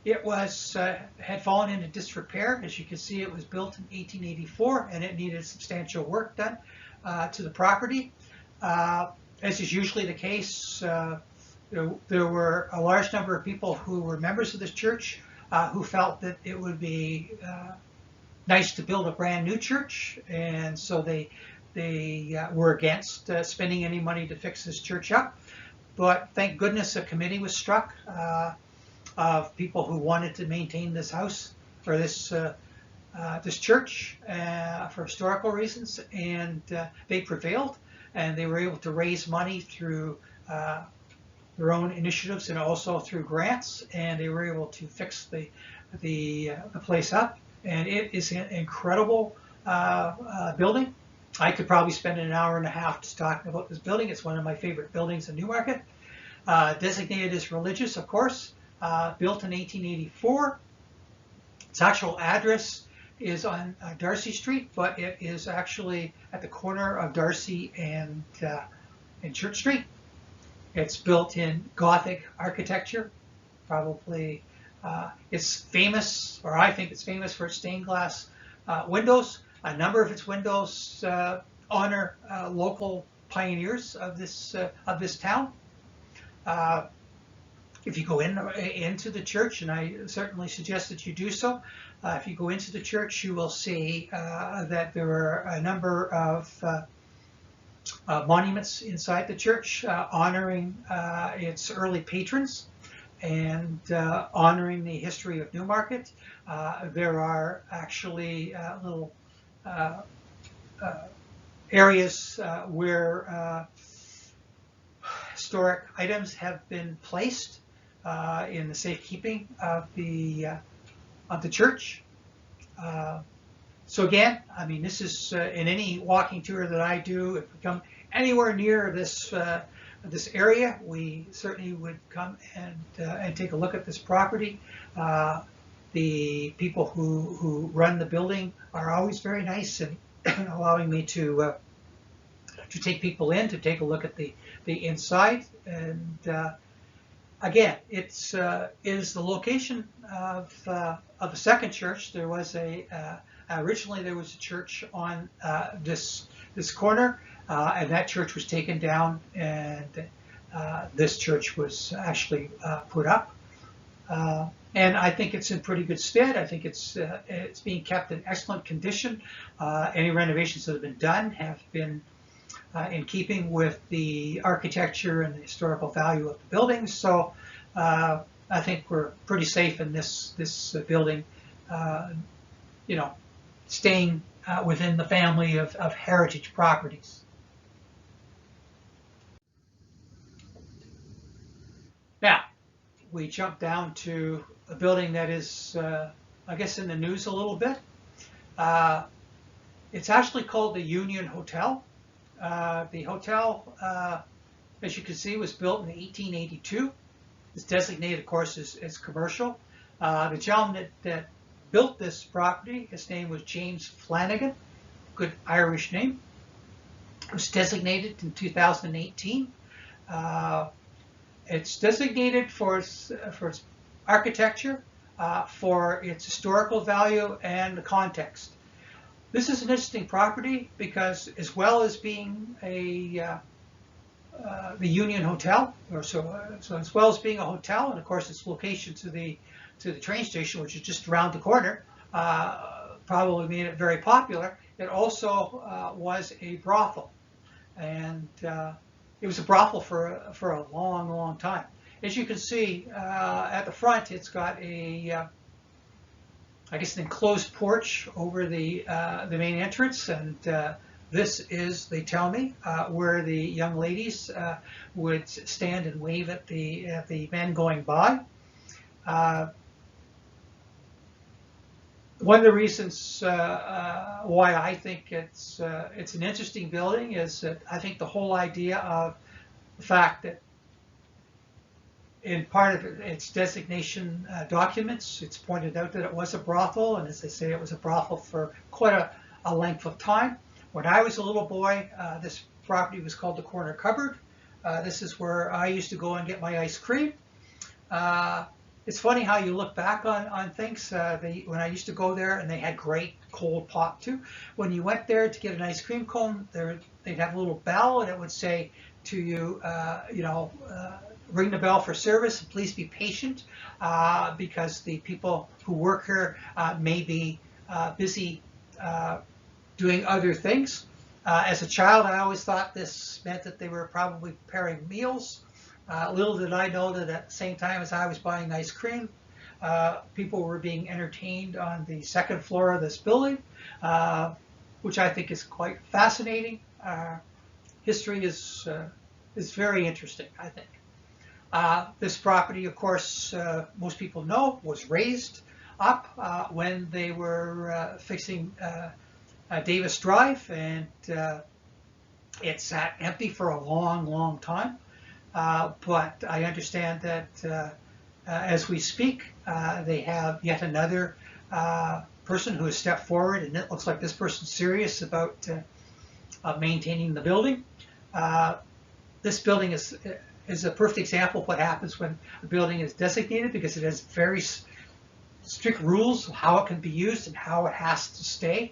Speaker 1: It was had fallen into disrepair. As you can see, it was built in 1884, and it needed substantial work done to the property. As is usually the case, there were a large number of people who were members of this church who felt that it would be nice to build a brand new church, and so they were against spending any money to fix this church up. But thank goodness a committee was struck of people who wanted to maintain this house or this church for historical reasons, and they prevailed. and they were able to raise money through their own initiatives and also through grants, and they were able to fix the place up. And it is an incredible building. I could probably spend an hour and a half just talking about this building. It's one of my favorite buildings in Newmarket. Designated as religious, of course, built in 1884. Its actual address is on Darcy Street, but it is actually at the corner of Darcy and Church Street. It's built in Gothic architecture. Probably it's famous, or I think it's famous for its stained glass windows. A number of its windows honor local pioneers of this town. If you go into the church, and I certainly suggest that you do so, if you go into the church, you will see that there are a number of monuments inside the church honoring its early patrons and honoring the history of Newmarket. There are actually little areas where historic items have been placed in the safekeeping of the church. So again, I mean, this is in any walking tour that I do, if we come anywhere near this area, we certainly would come and take a look at this property. The people who run the building are always very nice and allowing me to take people in to take a look at the inside. And again, it is the location of a second church. There was originally there was a church on this corner, and that church was taken down, and this church was actually put up. And I think it's in pretty good stead. I think it's being kept in excellent condition. Any renovations that have been done have been in keeping with the architecture and the historical value of the buildings. So I think we're pretty safe in this building, you know, staying within the family of heritage properties. Now, we jump down to a building that is, I guess, in the news a little bit. It's actually called the Union Hotel. The hotel, as you can see, was built in 1882. It's designated, of course, as commercial. The gentleman that built this property, his name was James Flanagan, good Irish name. It was designated in 2018. It's designated for its architecture, for its historical value, and the context. This is an interesting property because, as well as being the Union Hotel, so as well as being a hotel, and of course its location to the train station, which is just around the corner, probably made it very popular. It also was a brothel, and it was a brothel for a long, long time. As you can see at the front, it's got I guess an enclosed porch over the main entrance, and this is, they tell me, where the young ladies would stand and wave at the men going by. One of the reasons why I think it's an interesting building is that I think the whole idea of the fact that in part of its designation documents, it's pointed out that it was a brothel, and as they say, it was a brothel for quite a length of time. When I was a little boy, this property was called the Corner Cupboard. This is where I used to go and get my ice cream. It's funny how you look back on things. When I used to go there, and they had great cold pop too. When you went there to get an ice cream cone, they'd have a little bell, and it would say to you, ring the bell for service. Please be patient, because the people who work here may be busy doing other things. As a child, I always thought this meant that they were probably preparing meals. Little did I know that at the same time as I was buying ice cream, people were being entertained on the second floor of this building, which I think is quite fascinating. history is very interesting, I think. This property, of course, most people know, was raised up when they were fixing Davis Drive, and it sat empty for a long, long time. But I understand that as we speak, they have yet another person who has stepped forward, and it looks like this person's serious about maintaining the building. This building is a perfect example of what happens when a building is designated, because it has very strict rules of how it can be used and how it has to stay.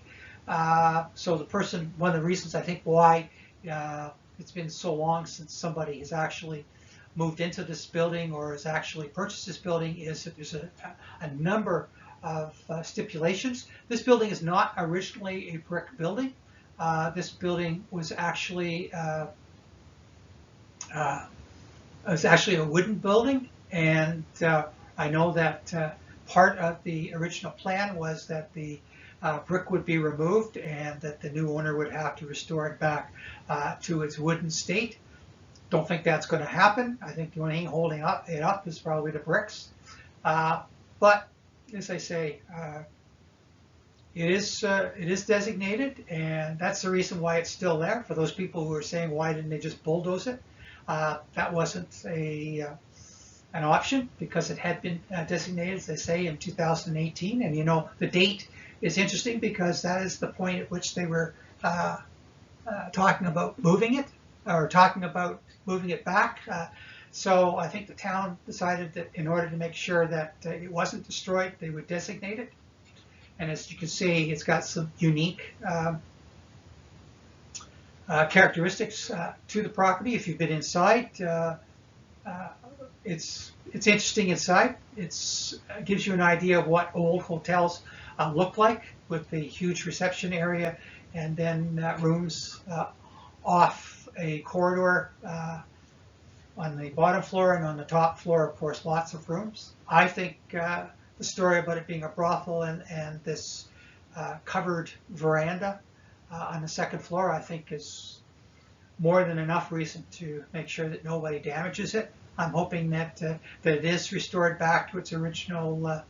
Speaker 1: So the person, one of the reasons I think why it's been so long since somebody has actually moved into this building or has actually purchased this building, is that there's a number of stipulations. This building is not originally a brick building. This building was actually a wooden building, and I know that part of the original plan was that the brick would be removed and that the new owner would have to restore it back to its wooden state. Don't think that's going to happen. I think the only thing holding it up is probably the bricks. But as I say, it is designated, and that's the reason why it's still there. For those people who are saying, why didn't they just bulldoze it? That wasn't an option, because it had been designated, as they say, in 2018. And you know, the date is interesting because that is the point at which they were talking about moving it, or talking about moving it back. So I think the town decided that in order to make sure that it wasn't destroyed, they would designate it. And as you can see, it's got some unique characteristics to the property. If you've been inside, it's interesting inside. It gives you an idea of what old hotels look like, with the huge reception area and then rooms off a corridor on the bottom floor, and on the top floor, of course, lots of rooms. I think the story about it being a brothel and this covered veranda on the second floor, I think, is more than enough reason to make sure that nobody damages it. I'm hoping that it is restored back to its original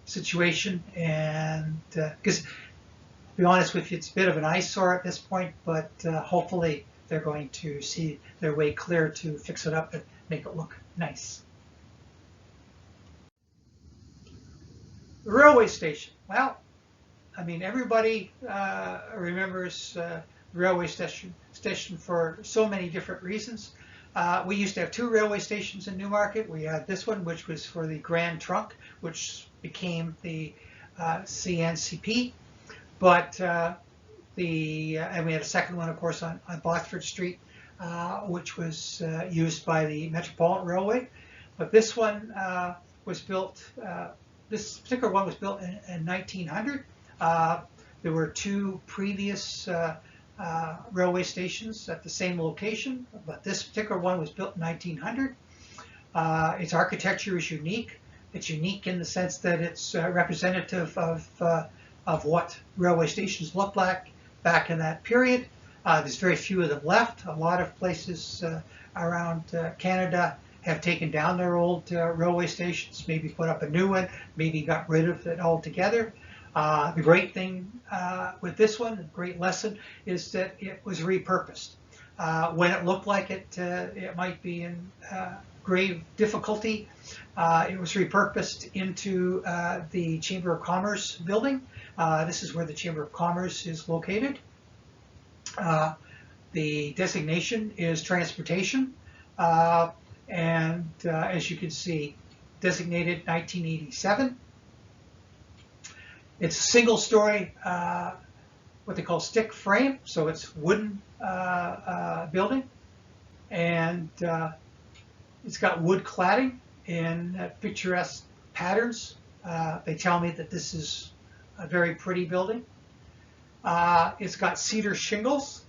Speaker 1: situation, and because, to be honest with you, it's a bit of an eyesore at this point, but hopefully they're going to see their way clear to fix it up and make it look nice. The railway station. Well, I mean, everybody remembers the railway station for so many different reasons. We used to have two railway stations in Newmarket. We had this one, which was for the Grand Trunk, which became the CNCP. But and we had a second one, of course, on Bothford Street, which was used by the Metropolitan Railway. But this one was built. This particular one was built in 1900. There were two previous railway stations at the same location, but this particular one was built in 1900. Its architecture is unique. It's unique in the sense that it's representative of what railway stations looked like back in that period. There's very few of them left. A lot of places around Canada have taken down their old railway stations, maybe put up a new one, maybe got rid of it altogether. The great thing with this one, the great lesson, is that it was repurposed. When it looked like it might be in grave difficulty, it was repurposed into the Chamber of Commerce building. This is where the Chamber of Commerce is located. The designation is transportation, and as you can see, designated 1987. It's a single-story, what they call stick frame, so it's wooden building, and it's got wood cladding in picturesque patterns. They tell me that this is a very pretty building. It's got cedar shingles,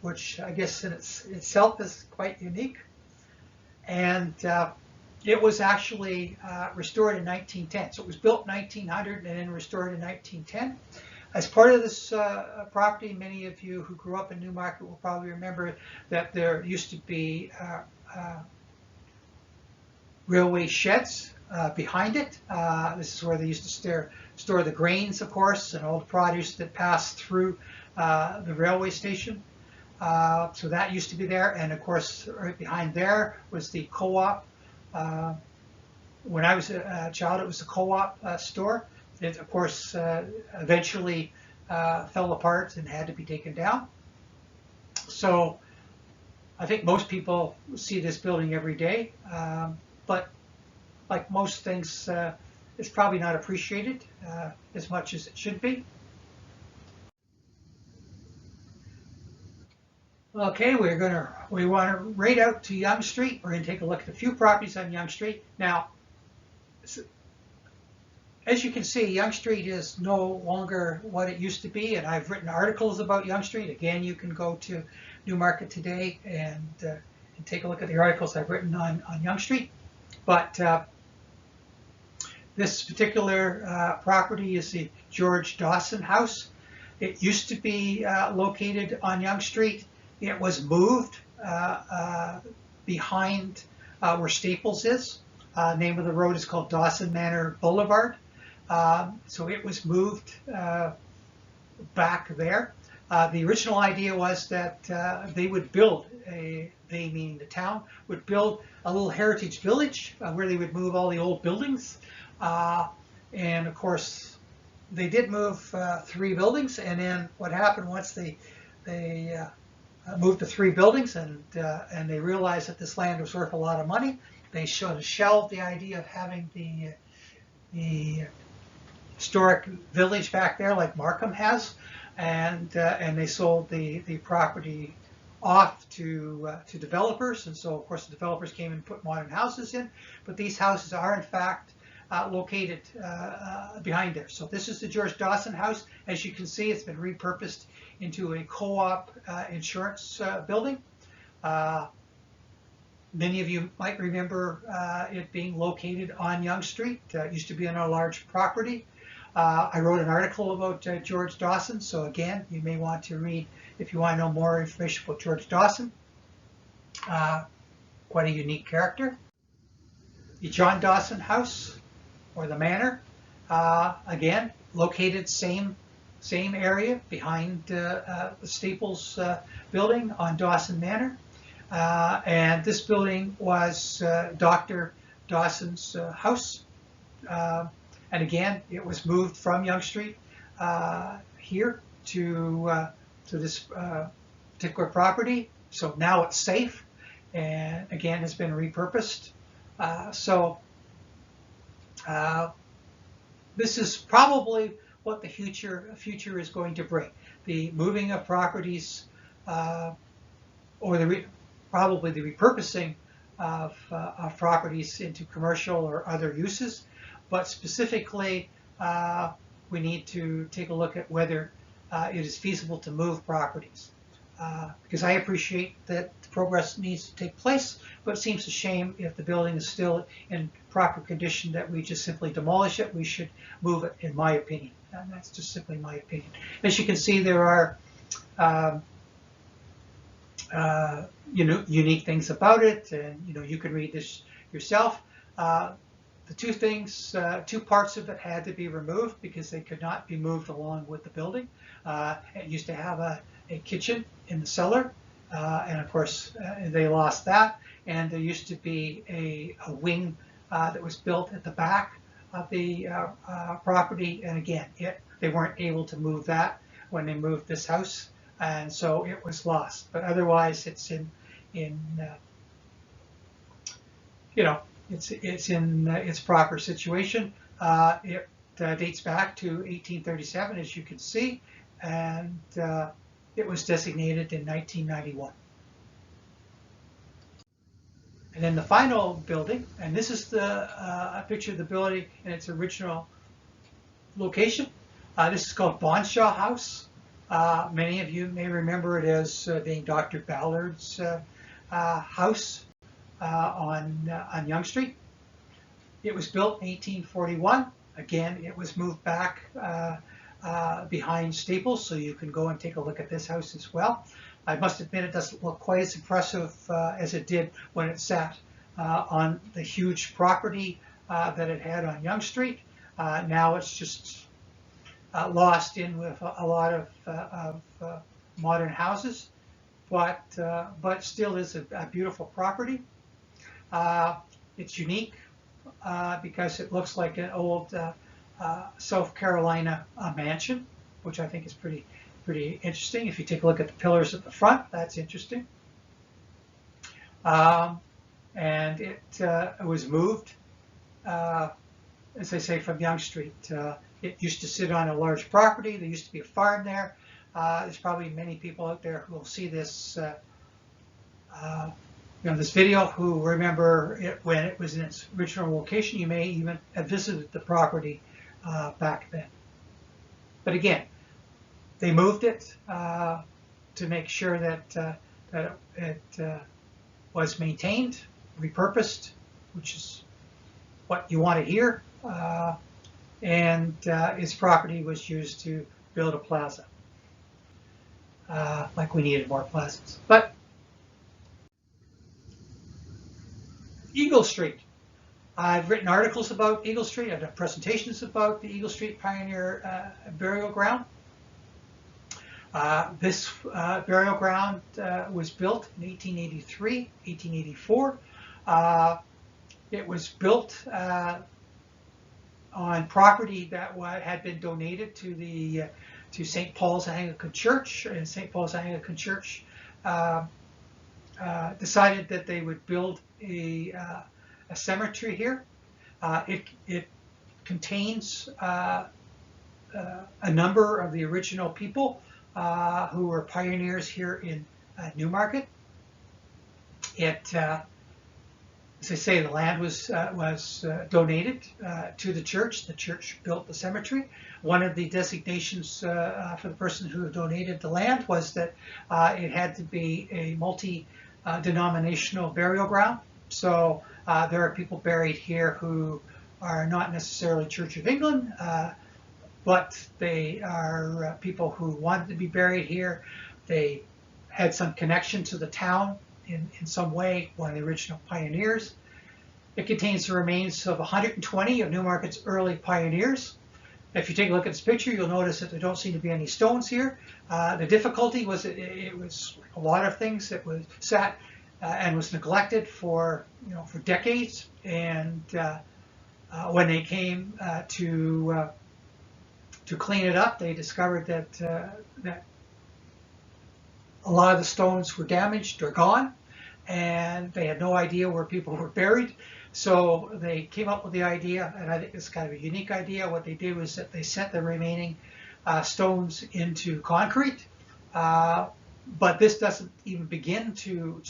Speaker 1: which I guess in itself is quite unique. And it was actually restored in 1910. So it was built in 1900 and then restored in 1910. As part of this property, many of you who grew up in Newmarket will probably remember that there used to be railway sheds behind it. This is where they used to store the grains, of course, and all the produce that passed through the railway station. So that used to be there, and of course, right behind there was the co-op. When I was a child, it was a co-op store. It, of course, eventually fell apart and had to be taken down. So I think most people see this building every day, but like most things, it's probably not appreciated as much as it should be. Okay, we want to rate out to Yonge Street. We're going to take a look at a few properties on Yonge Street. Now, as you can see, Yonge Street is no longer what it used to be, and I've written articles about Yonge Street. Again, you can go to Newmarket today and take a look at the articles I've written on Yonge Street. But this particular property is the George Dawson House. It used to be located on Yonge Street. It was moved behind where Staples is. Name of the road is called Dawson Manor Boulevard. So it was moved back there. The original idea was that they would build they meaning the town, would build a little heritage village where they would move all the old buildings. And of course, they did move 3 buildings. And then what happened once they moved to 3 buildings and they realized that this land was worth a lot of money, they sort of shelved the idea of having the historic village back there like Markham has, and they sold the property off to developers. And so of course the developers came and put modern houses in, but these houses are in fact located behind there. So this is the George Dawson House. As you can see, it's been repurposed into a co-op insurance building. Many of you might remember it being located on Yonge Street. It used to be on a large property. I wrote an article about George Dawson, so again, you may want to read if you want to know more information about George Dawson. Quite a unique character. The John Dawson House, or the Manor, again, located same area behind the Staples building on Dawson Manor. And this building was Dr. Dawson's house. And again, it was moved from Yonge Street here to this particular property. So now it's safe, and again has been repurposed. This is probably what the future is going to bring: the moving of properties, or probably the repurposing of properties into commercial or other uses. But specifically, we need to take a look at whether it is feasible to move properties. Because I appreciate that the progress needs to take place, but it seems a shame if the building is still in proper condition that we just simply demolish it. We should move it, in my opinion. And that's just simply my opinion. As you can see, there are unique things about it, and you can read this yourself. The two parts of it had to be removed because they could not be moved along with the building. It used to have a kitchen in the cellar, and of course they lost that. And there used to be a wing that was built at the back of the property, and again, they weren't able to move that when they moved this house, and so it was lost. But otherwise, it's in it's in its proper situation. It dates back to 1837, as you can see, and it was designated in 1991. And then the final building, and this is a picture of the building in its original location. This is called Bonshaw House. Many of you may remember it as being Dr. Ballard's house on Yonge Street. It was built in 1841. Again, it was moved back behind Staples, so you can go and take a look at this house as well. I must admit it doesn't look quite as impressive as it did when it sat on the huge property that it had on Yonge Street. Now it's just lost in with a lot of modern houses, but still is a beautiful property. It's unique because it looks like an old South Carolina mansion, which I think is pretty interesting. If you take a look at the pillars at the front, that's interesting. And it was moved, as I say, from Yonge Street. It used to sit on a large property. There used to be a farm there. There's probably many people out there who will see this this video who remember it when it was in its original location. You may even have visited the property back then. But again, they moved it to make sure that it was maintained, repurposed, which is what you want to hear, and its property was used to build a plaza, like we needed more plazas. But Eagle Street. I've written articles about Eagle Street. I've done presentations about the Eagle Street Pioneer Burial Ground. This burial ground was built in 1883, 1884. It was built on property that had been donated to St. Paul's Anglican Church, and St. Paul's Anglican Church decided that they would build a cemetery here. It contains a number of the original people who were pioneers here in Newmarket. It, as I say, the land was donated to the church. The church built the cemetery. One of the designations for the person who donated the land was that it had to be a multi-denominational burial ground. So there are people buried here who are not necessarily Church of England, but they are people who wanted to be buried here. They had some connection to the town in some way, one of the original pioneers. It contains the remains of 120 of Newmarket's early pioneers. If you take a look at this picture, you'll notice that there don't seem to be any stones here. The difficulty was it was like a lot of things that was sat and was neglected for decades. And when they came to clean it up, they discovered that a lot of the stones were damaged or gone, and they had no idea where people were buried. So they came up with the idea, and I think it's kind of a unique idea. What they did was that they set the remaining stones into concrete, but this doesn't even begin to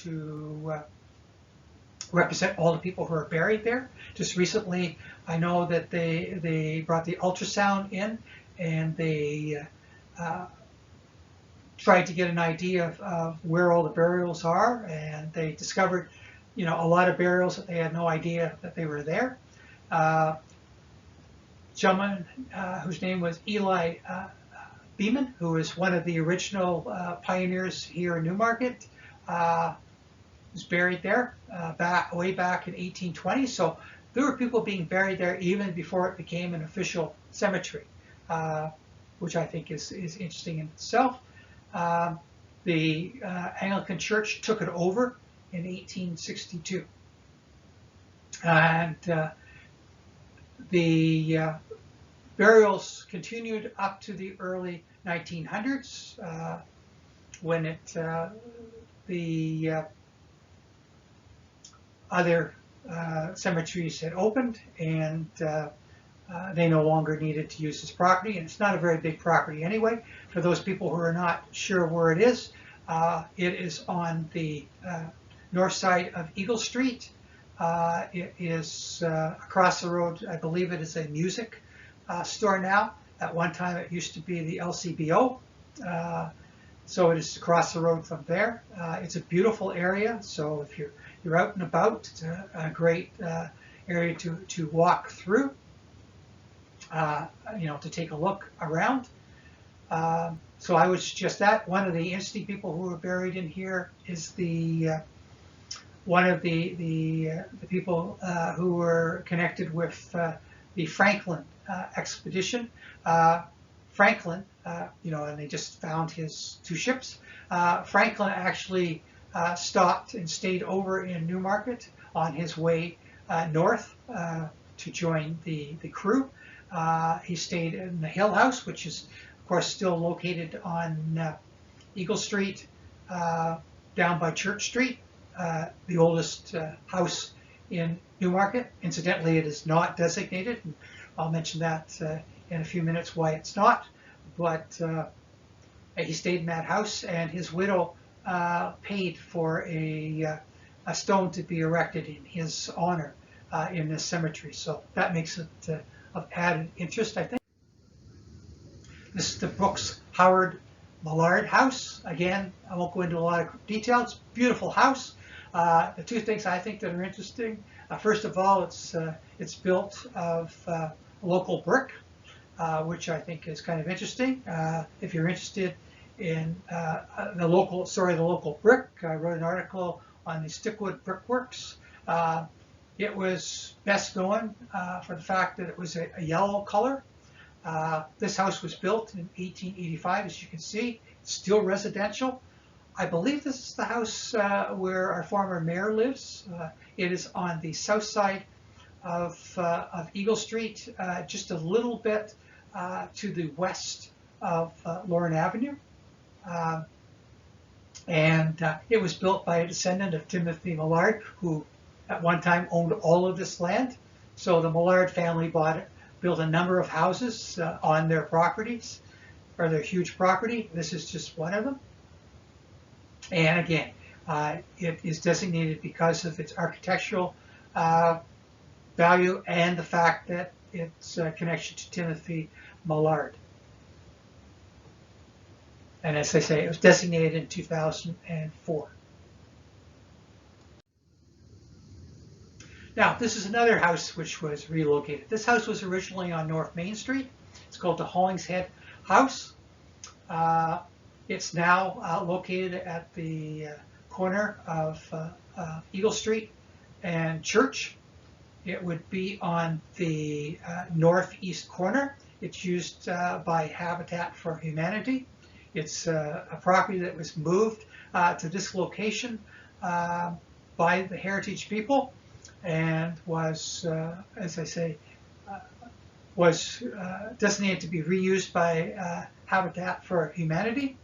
Speaker 1: represent all the people who are buried there. Just recently, I know that they brought the ultrasound in, and they tried to get an idea of where all the burials are, and they discovered, a lot of burials that they had no idea that they were there. Gentleman whose name was Eli Beeman, who was one of the original pioneers here in Newmarket, was buried there way back in 1820. So there were people being buried there even before it became an official cemetery, which I think is interesting in itself. The Anglican Church took it over in 1862. And the burials continued up to the early 1900s when the other cemeteries had opened, and they no longer needed to use this property. And it's not a very big property anyway. For those people who are not sure where it is on the north side of Eagle Street. It is across the road. I believe it is a music store now. At one time it used to be the LCBO. So it is across the road from there. It's a beautiful area. So if you're out and about, it's a great area to walk through, to take a look around. So I would suggest that. One of the interesting people who are buried in here is one of the people who were connected with the Franklin expedition. Franklin, and they just found his two ships. Franklin actually stopped and stayed over in Newmarket on his way north to join the crew. He stayed in the Hill House, which is, of course, still located on Eagle Street, down by Church Street, the oldest house in Newmarket. Incidentally, it is not designated, and I'll mention that in a few minutes why it's not. But he stayed in that house, and his widow paid for a stone to be erected in his honor in this cemetery. So that makes it of added interest, I think. This is the Brooks Howard Millard house. Again, I won't go into a lot of details. Beautiful house. The two things I think that are interesting. First of all, it's built of local brick, which I think is kind of interesting. If you're interested in the local brick, I wrote an article on the Stickwood Brickworks. It was best known for the fact that it was a yellow color. This house was built in 1885, as you can see. It's still residential. I believe this is the house where our former mayor lives. It is on the south side of Eagle Street, just a little bit to the west of Lorne Avenue. And it was built by a descendant of Timothy Millard, who at one time owned all of this land. So the Millard family built a number of houses on their properties, or their huge property. This is just one of them. And again, it is designated because of its architectural value and the fact that its connection to Timothy Millard. And as I say, it was designated in 2004. Now, this is another house which was relocated. This house was originally on North Main Street. It's called the Hollingshead House. It's now located at the corner of Eagle Street and Church. It would be on the northeast corner. It's used by Habitat for Humanity. It's a property that was moved to this location by the Heritage people, and was, as I say, was designated to be reused by Habitat for Humanity.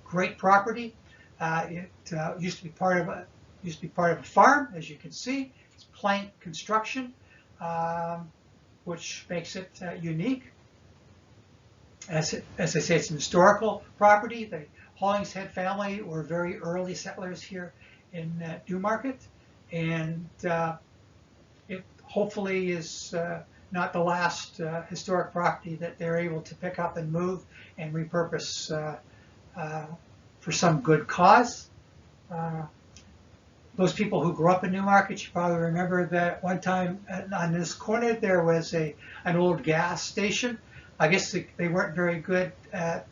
Speaker 1: Great property. It used to be part of a farm, as you can see. It's plank construction, which makes it unique. As I say, it's an historical property. The Hollingshead family were very early settlers here in Newmarket, and it hopefully is not the last historic property that they're able to pick up and move and repurpose for some good cause. Those people who grew up in Newmarket, you probably remember that one time on this corner there was an old gas station. I guess they weren't very good at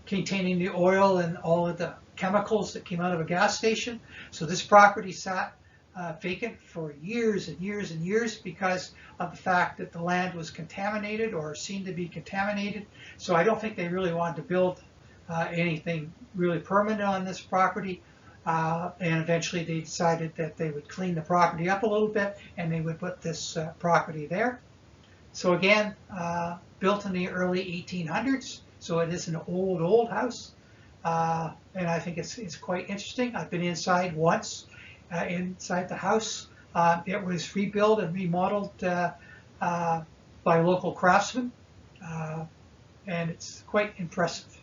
Speaker 1: containing the oil and all of the chemicals that came out of a gas station. So this property sat vacant for years and years and years because of the fact that the land was contaminated or seen to be contaminated. So I don't think they really wanted to build anything really permanent on this property. And eventually they decided that they would clean the property up a little bit and they would put this property there. So again, built in the early 1800s, so it is an old house, and I think it's quite interesting. I've been inside once, inside the house. It was rebuilt and remodeled by local craftsmen, and it's quite impressive.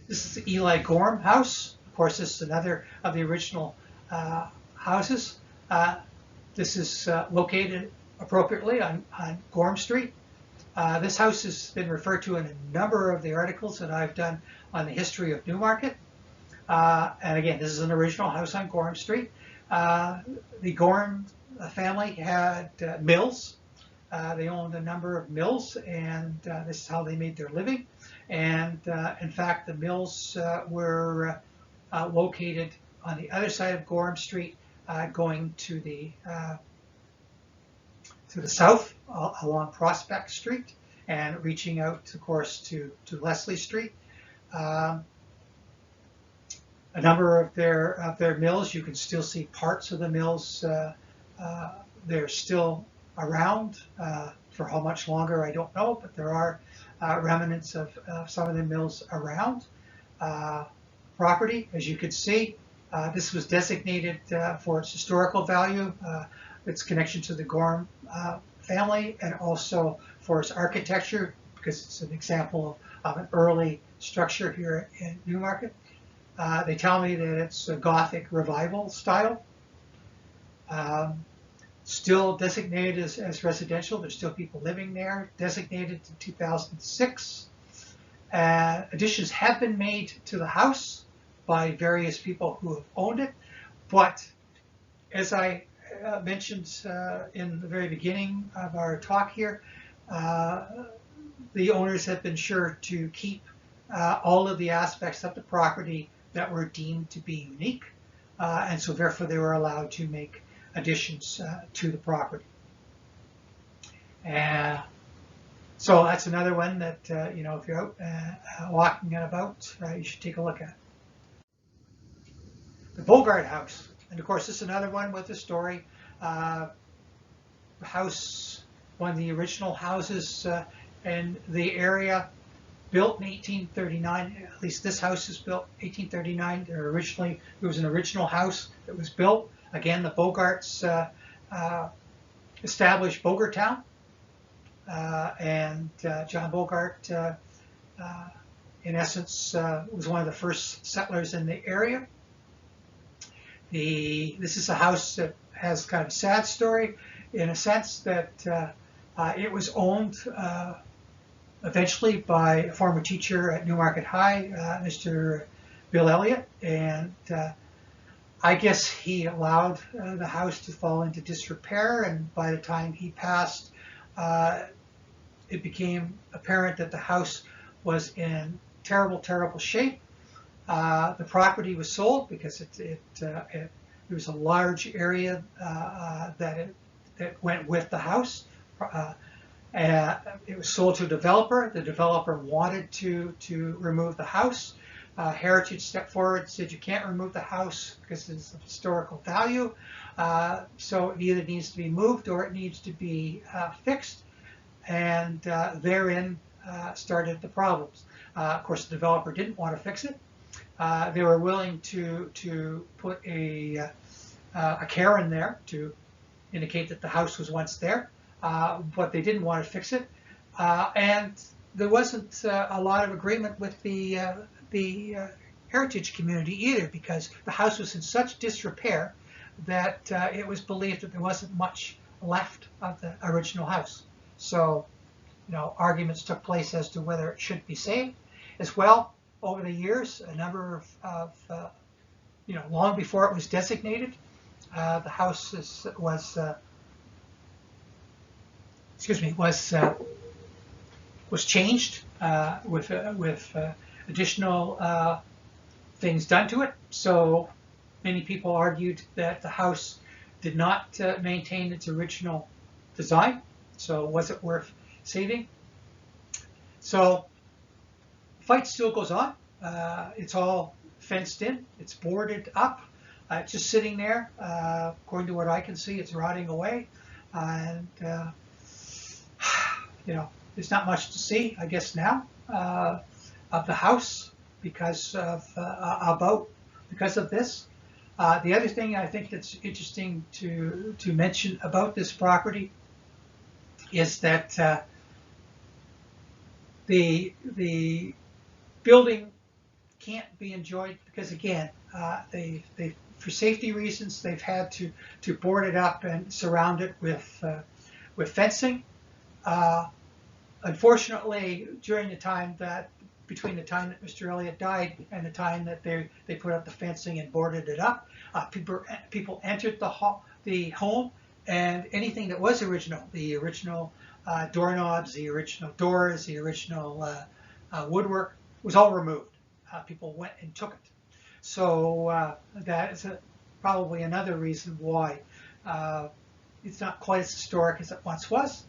Speaker 1: This is the Eli Gorham house. Of course, this is another of the original houses. This is located appropriately on Gorham Street. This house has been referred to in a number of the articles that I've done on the history of Newmarket. And again, this is an original house on Gorham Street. The Gorham family had mills. They owned a number of mills, and this is how they made their living. And in fact, the mills were located on the other side of Gorham Street, going to the south along Prospect Street and reaching out, of course, to Leslie Street. A number of their mills, you can still see parts of the mills. They're still around. For how much longer, I don't know, but there are remnants of some of the mills around. Property, as you can see, this was designated for its historical value, its connection to the Gorham family, and also for its architecture, because it's an example of an early structure here in Newmarket. They tell me that it's a Gothic revival style. Still designated as residential. There's still people living there. Designated in 2006. Additions have been made to the house by various people who have owned it, but as I mentioned in the very beginning of our talk here, the owners have been sure to keep all of the aspects of the property that were deemed to be unique, and so therefore they were allowed to make additions to the property. So that's another one that, you know, if you're out walking and about, you should take a look at. The Bogart House. And of course, this is another one with a story. House, one of the original houses in the area, built in 1839. At least this house is built 1839. Originally, it was an original house that was built. Again, the Bogarts established Bogartown, and John Bogart, in essence, was one of the first settlers in the area. This is a house that has kind of a sad story, in a sense that it was owned eventually by a former teacher at Newmarket High, Mr. Bill Elliott, and I guess he allowed the house to fall into disrepair, and by the time he passed, it became apparent that the house was in terrible, terrible shape. The property was sold because it was a large area that went with the house. It was sold to a developer. The developer wanted to remove the house. Heritage stepped forward and said, you can't remove the house because it's of historical value. So it either needs to be moved or it needs to be fixed. And therein started the problems. Of course, the developer didn't want to fix it. They were willing to put a care in there to indicate that the house was once there, but they didn't want to fix it. And there wasn't a lot of agreement with the heritage community either, because the house was in such disrepair that it was believed that there wasn't much left of the original house. So, you know, arguments took place as to whether it should be saved. As well, over the years, a number of you know, long before it was designated, the house was changed with additional things done to it. So many people argued that the house did not maintain its original design. So was it worth saving? So the fight still goes on. It's all fenced in. It's boarded up. It's just sitting there. According to what I can see, it's rotting away. And, you know, there's not much to see, I guess, now of the house because of this. The other thing I think that's interesting to mention about this property is that the building can't be enjoyed because, again, they for safety reasons they've had to board it up and surround it with fencing. Unfortunately, during the time between the time that Mr. Elliott died and the time that they put up the fencing and boarded it up, people entered the home And anything that was original, the original doorknobs, the original doors, the original woodwork, was all removed. People went and took it. So that is probably another reason why it's not quite as historic as it once was.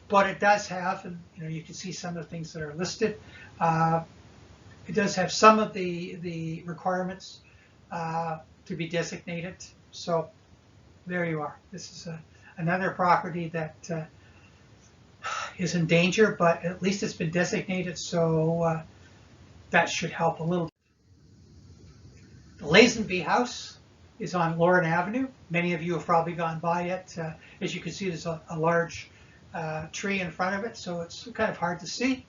Speaker 1: But it does have, and you can see some of the things that are listed. It does have some of the requirements to be designated. So there you are. This is another property that is in danger, but at least it's been designated, so that should help a little. The Lazenby House is on Lauren Avenue. Many of you have probably gone by it. As you can see, there's a large tree in front of it, so it's kind of hard to see.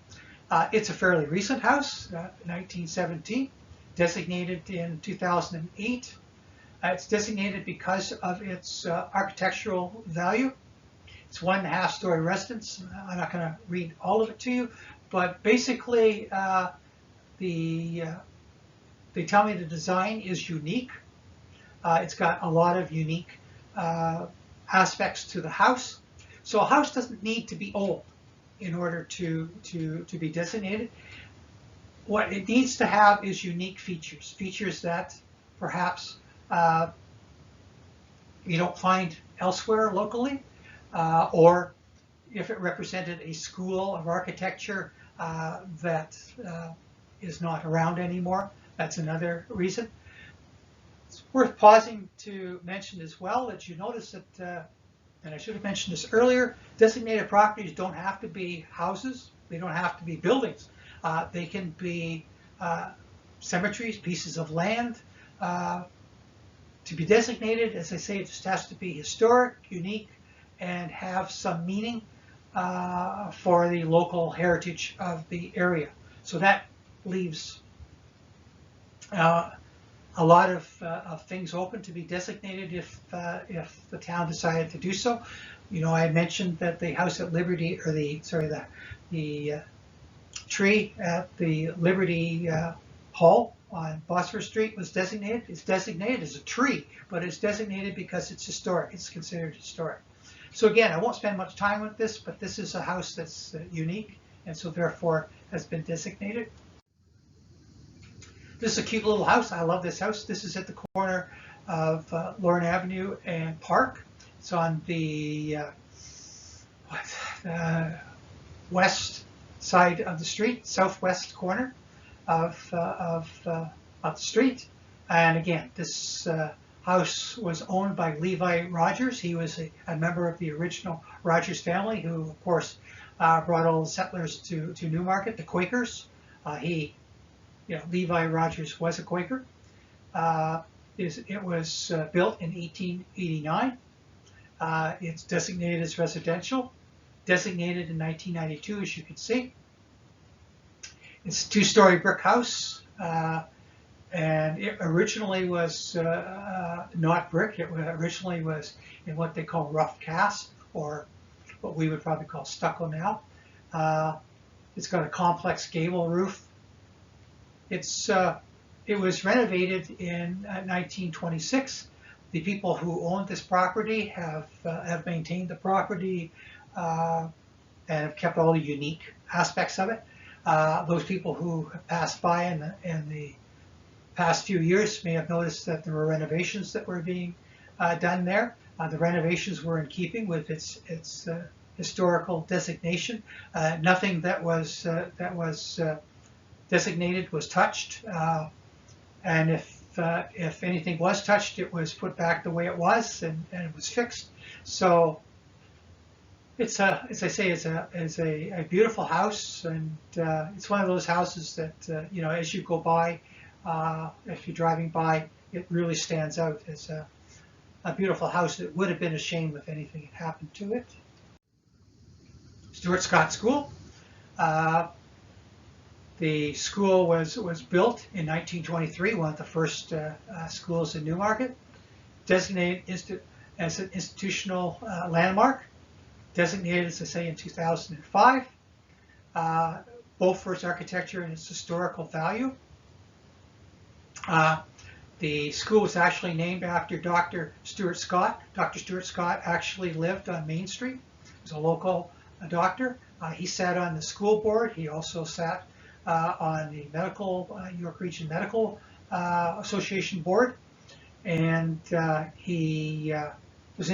Speaker 1: It's a fairly recent house, 1917, designated in 2008. It's designated because of its architectural value. It's 1.5 story residence. I'm not going to read all of it to you, but basically they tell me the design is unique. It's got a lot of unique aspects to the house. So a house doesn't need to be old in order to be designated. What it needs to have is unique features, features that perhaps you don't find elsewhere locally, or if it represented a school of architecture that is not around anymore, that's another reason. It's worth pausing to mention as well that you notice that, and I should have mentioned this earlier, designated properties don't have to be houses, they don't have to be buildings. They can be cemeteries, pieces of land. To be designated, as I say, it just has to be historic, unique, and have some meaning for the local heritage of the area. So that leaves a lot of things open to be designated if the town decided to do so. I had mentioned that the house at Liberty, or the tree at the Liberty Hall on Bosworth Street was designated. It's designated as a tree, but it's designated because it's historic. It's considered historic. So again, I won't spend much time with this, but this is a house that's unique, and so therefore has been designated. This is a cute little house. I love this house. This is at the corner of Lauren Avenue and Park. It's on the west side of the street, southwest corner of the street. And again, this house was owned by Levi Rogers. He was a member of the original Rogers family, who of course brought all the settlers to Newmarket, the Quakers. Levi Rogers was a Quaker. It was built in 1889. It's designated as residential, designated in 1992, as you can see. It's a 2-story brick house, and it originally was not brick. It originally was in what they call rough cast, or what we would probably call stucco now. It's got a complex gable roof. It was renovated in 1926. The people who owned this property have maintained the property and have kept all the unique aspects of it. Those people who have passed by in the past few years may have noticed that there were renovations that were being done there. The renovations were in keeping with its historical designation. Nothing that was designated was touched, and if anything was touched, it was put back the way it was, and it was fixed. So it's as I say, it's a beautiful house, and it's one of those houses that as you go by, if you're driving by, it really stands out as a beautiful house. It would have been a shame if anything had happened to it. Stuart Scott School. The school was built in 1923, one of the first schools in Newmarket, designated as an institutional landmark, designated, as I say, in 2005, both for its architecture and its historical value. The school was actually named after Dr. Stuart Scott. Dr. Stuart Scott actually lived on Main Street. He was a local doctor. He sat on the school board. He also sat on the York Region Medical Association board, and he was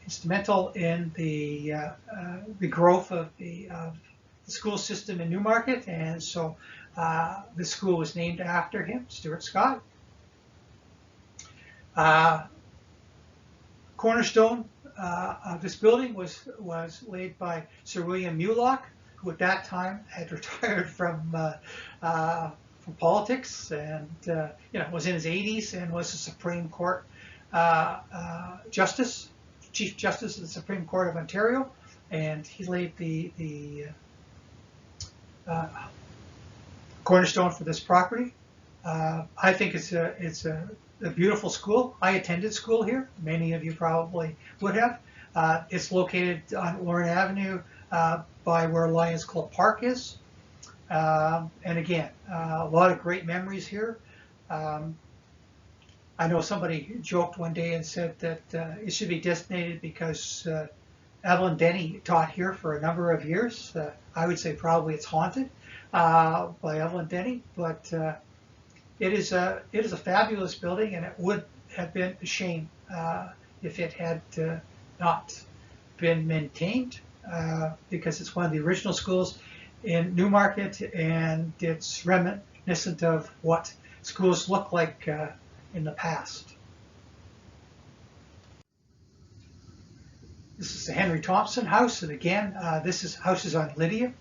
Speaker 1: instrumental in the growth of the school system in Newmarket, and so the school was named after him, Stuart Scott. Cornerstone of this building was laid by Sir William Mulock, who at that time had retired from politics, and was in his 80s and was a Supreme Court Chief Justice of the Supreme Court of Ontario, and he laid the cornerstone for this property. I think it's a beautiful school. I attended school here. Many of you probably would have. It's located on Lorne Avenue by where Lions Club Park is. And again, a lot of great memories here. I know somebody joked one day and said that it should be designated because Evelyn Denny taught here for a number of years. I would say probably it's haunted by Evelyn Denny, but it is a fabulous building, and it would have been a shame if it had not been maintained, because it's one of the original schools in Newmarket, and it's reminiscent of what schools look like in the past. This is the Henry Thompson House, and again, this house is on Lydia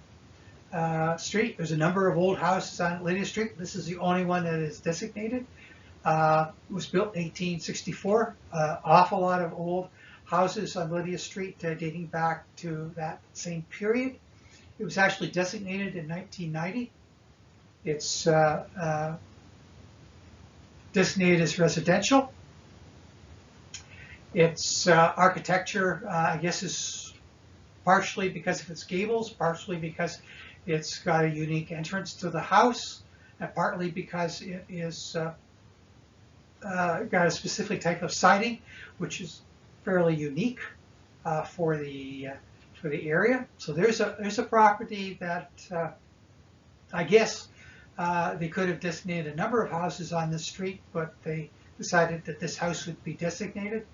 Speaker 1: Street. There's a number of old houses on Lydia Street. This is the only one that is designated. It was built in 1864. Awful lot of old houses on Lydia Street dating back to that same period. It was actually designated in 1990. It's designated as residential. Its architecture, I guess, is partially because of its gables, partially because it's got a unique entrance to the house, and partly because it is got a specific type of siding, which is fairly unique for the area. So there's a property that I guess they could have designated a number of houses on this street, but they decided that this house would be designated.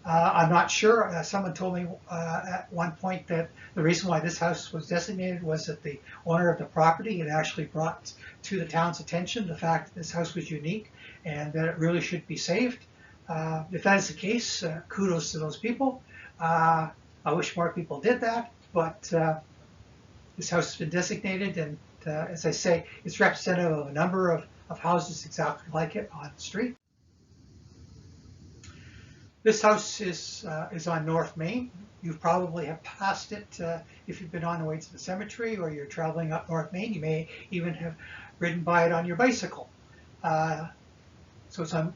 Speaker 1: I'm not sure. Someone told me at one point that the reason why this house was designated was that the owner of the property had actually brought to the town's attention the fact that this house was unique and that it really should be saved. If that is the case, kudos to those people. I wish more people did that, but this house has been designated, and as I say, it's representative of a number of houses exactly like it on the street. This house is on North Main. You probably have passed it if you've been on the way to the cemetery or you're traveling up North Main. You may even have ridden by it on your bicycle. So it's on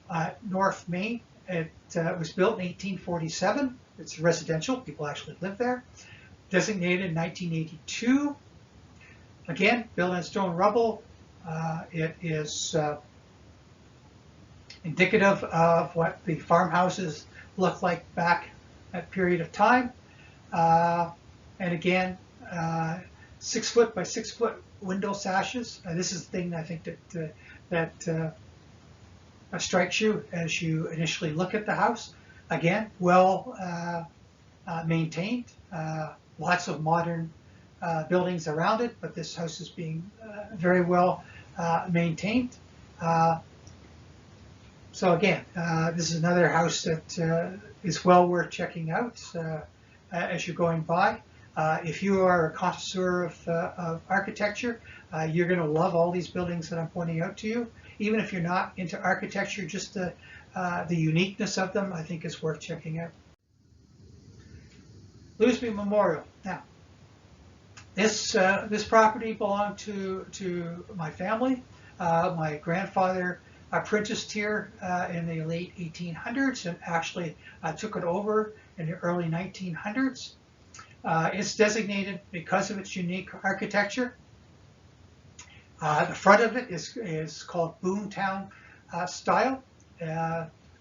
Speaker 1: North Main. It was built in 1847. It's residential. People actually live there. Designated in 1982. Again, built on stone rubble. It is indicative of what the farmhouses looked like back that period of time. And again, 6 foot by 6 foot window sashes. This is the thing I think that strikes you as you initially look at the house. Again, well maintained. Lots of modern buildings around it, but this house is being very well maintained. So again, this is another house that is well worth checking out as you're going by. If you are a connoisseur of architecture, you're going to love all these buildings that I'm pointing out to you. Even if you're not into architecture, just the uniqueness of them, I think, is worth checking out. Louisby Memorial. Now, this property belonged to my family. My grandfather apprenticed here in the late 1800s and actually took it over in the early 1900s. It's designated because of its unique architecture. The front of it is called Boomtown style,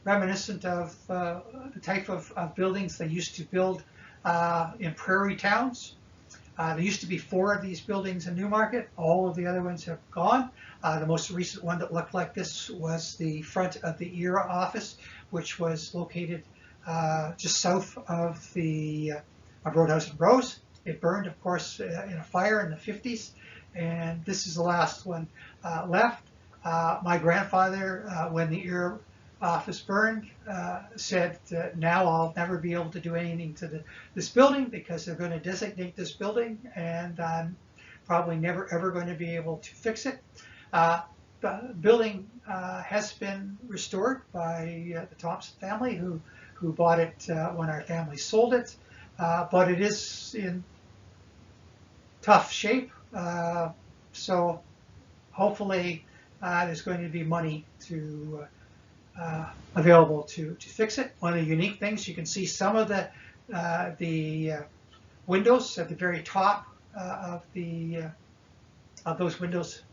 Speaker 1: reminiscent of the type of buildings they used to build in prairie towns. There used to be 4 of these buildings in Newmarket. All of the other ones have gone. The most recent one that looked like this was the front of the ERA office, which was located just south of the Roadhouse and Rose. It burned, of course, in a fire in the 50s, and this is the last one left. My grandfather, when the ERA office burned, said now I'll never be able to do anything to this building because they're going to designate this building, and I'm probably never ever going to be able to fix it. The building has been restored by the Thompson family, who bought it when our family sold it, but it is in tough shape. So hopefully there's going to be money available to fix it. One of the unique things, you can see some of the windows at the very top of those windows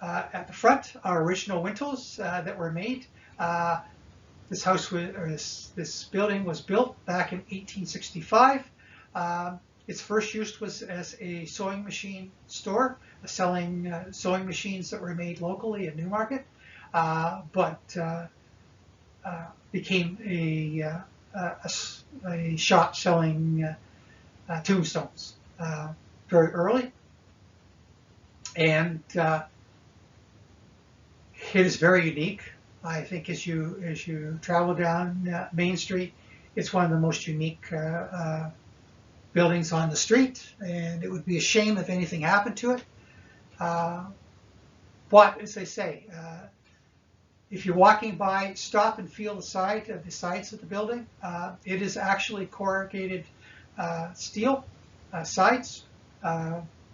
Speaker 1: at the front are original windows that were made. This house was, or this building was built back in 1865. Its first use was as a sewing machine store, selling sewing machines that were made locally in Newmarket, but became a shop selling tombstones very early, and it is very unique. I think as you travel down Main Street, it's one of the most unique buildings on the street, and it would be a shame if anything happened to it. But as they say, if you're walking by, stop and feel the sides of the building. It is actually corrugated steel sides,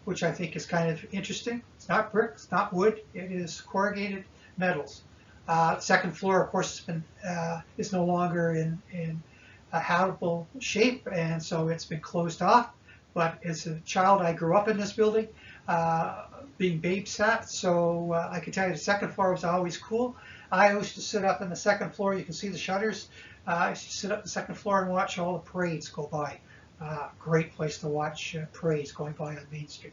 Speaker 1: which I think is kind of interesting. It's not brick, it's not wood, it is corrugated metals. Second floor, of course, is no longer in a habitable shape, and so it's been closed off. But as a child, I grew up in this building, being babysat, so I can tell you the second floor was always cool. I used to sit up on the second floor. You can see the shutters. I used to sit up on the second floor and watch all the parades go by. Great place to watch parades going by on Main Street.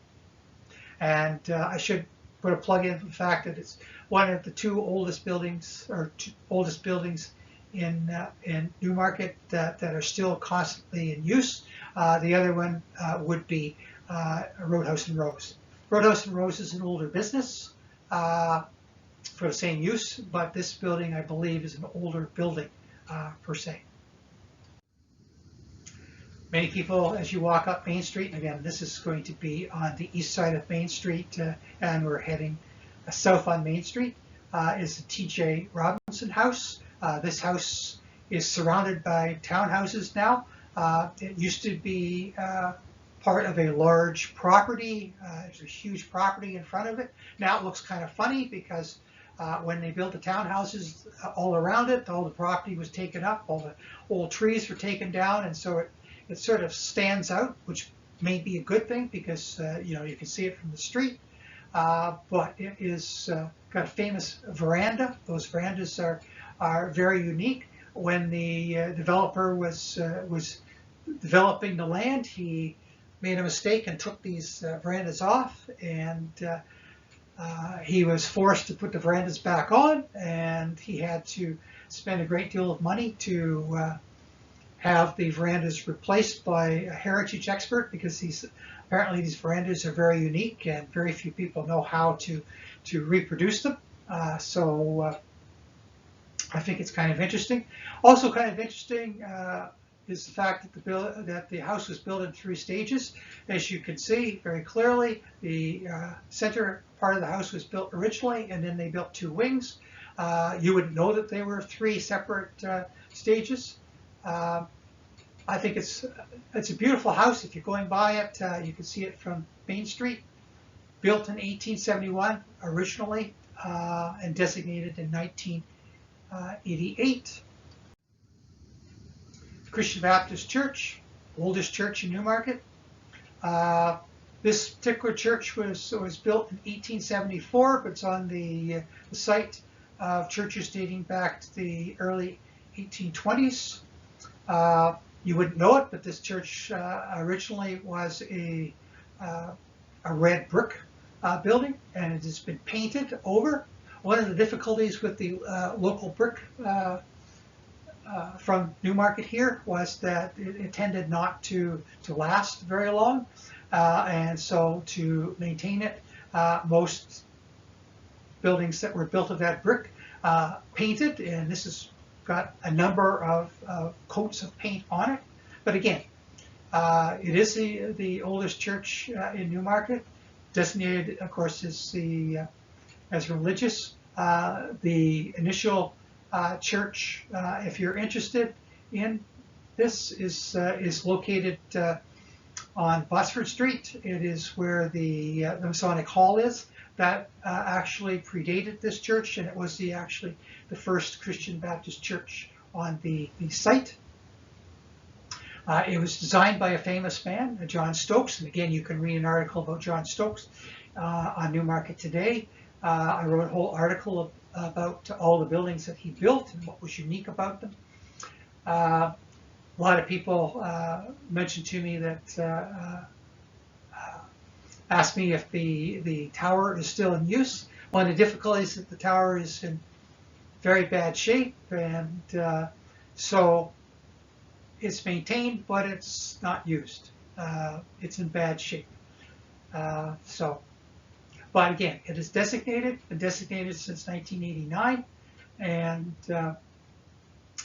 Speaker 1: And I should put a plug in for the fact that it's one of the 2 oldest buildings, or oldest buildings in Newmarket that are still constantly in use. The other one would be Roadhouse and Rose. Roadhouse and Rose is an older business for the same use, but this building, I believe, is an older building per se. Many people, as you walk up Main Street, and again, this is going to be on the east side of Main Street, and we're heading south on Main Street, is the T.J. Robinson House. This house is surrounded by townhouses now. It used to be part of a large property. There's a huge property in front of it. Now it looks kind of funny because when they built the townhouses all around it, all the property was taken up, all the old trees were taken down, and so it sort of stands out, which may be a good thing because you can see it from the street. But it is got a famous veranda. Those verandas are very unique. When the developer was developing the land, he made a mistake and took these verandas off, and he was forced to put the verandas back on, and he had to spend a great deal of money to have the verandas replaced by a heritage expert, because apparently these verandas are very unique and very few people know how to reproduce them. So I think it's kind of interesting. Also kind of interesting is the fact that the house was built in 3 stages. As you can see very clearly, the center part of the house was built originally, and then they built 2 wings. You wouldn't know that they were 3 separate stages. I think it's a beautiful house. If you're going by it, you can see it from Main Street. Built in 1871 originally, and designated in 1988. Christian Baptist Church, oldest church in Newmarket. This particular church was built in 1874, but it's on the site of churches dating back to the early 1820s. You wouldn't know it, but this church originally was a red brick building, and it has been painted over. One of the difficulties with the local brick from Newmarket here was that it tended not to last very long, and so to maintain it, most buildings that were built of that brick painted, and this has got a number of coats of paint on it. But again, it is the oldest church in Newmarket, designated, of course, as religious. The initial church, if you're interested in this, is located on Bosford Street. It is where the Masonic Hall is. That actually predated this church, and it was actually the first Christian Baptist church on the site. It was designed by a famous man, John Stokes, and again, you can read an article about John Stokes on Newmarket Today. I wrote a whole article about all the buildings that he built and what was unique about them. A lot of people mentioned to me that asked me if the tower is still in use. One of the difficulties is that the tower is in very bad shape, and so it's maintained, but it's not used. It's in bad shape. But again, it is designated, been designated since 1989, and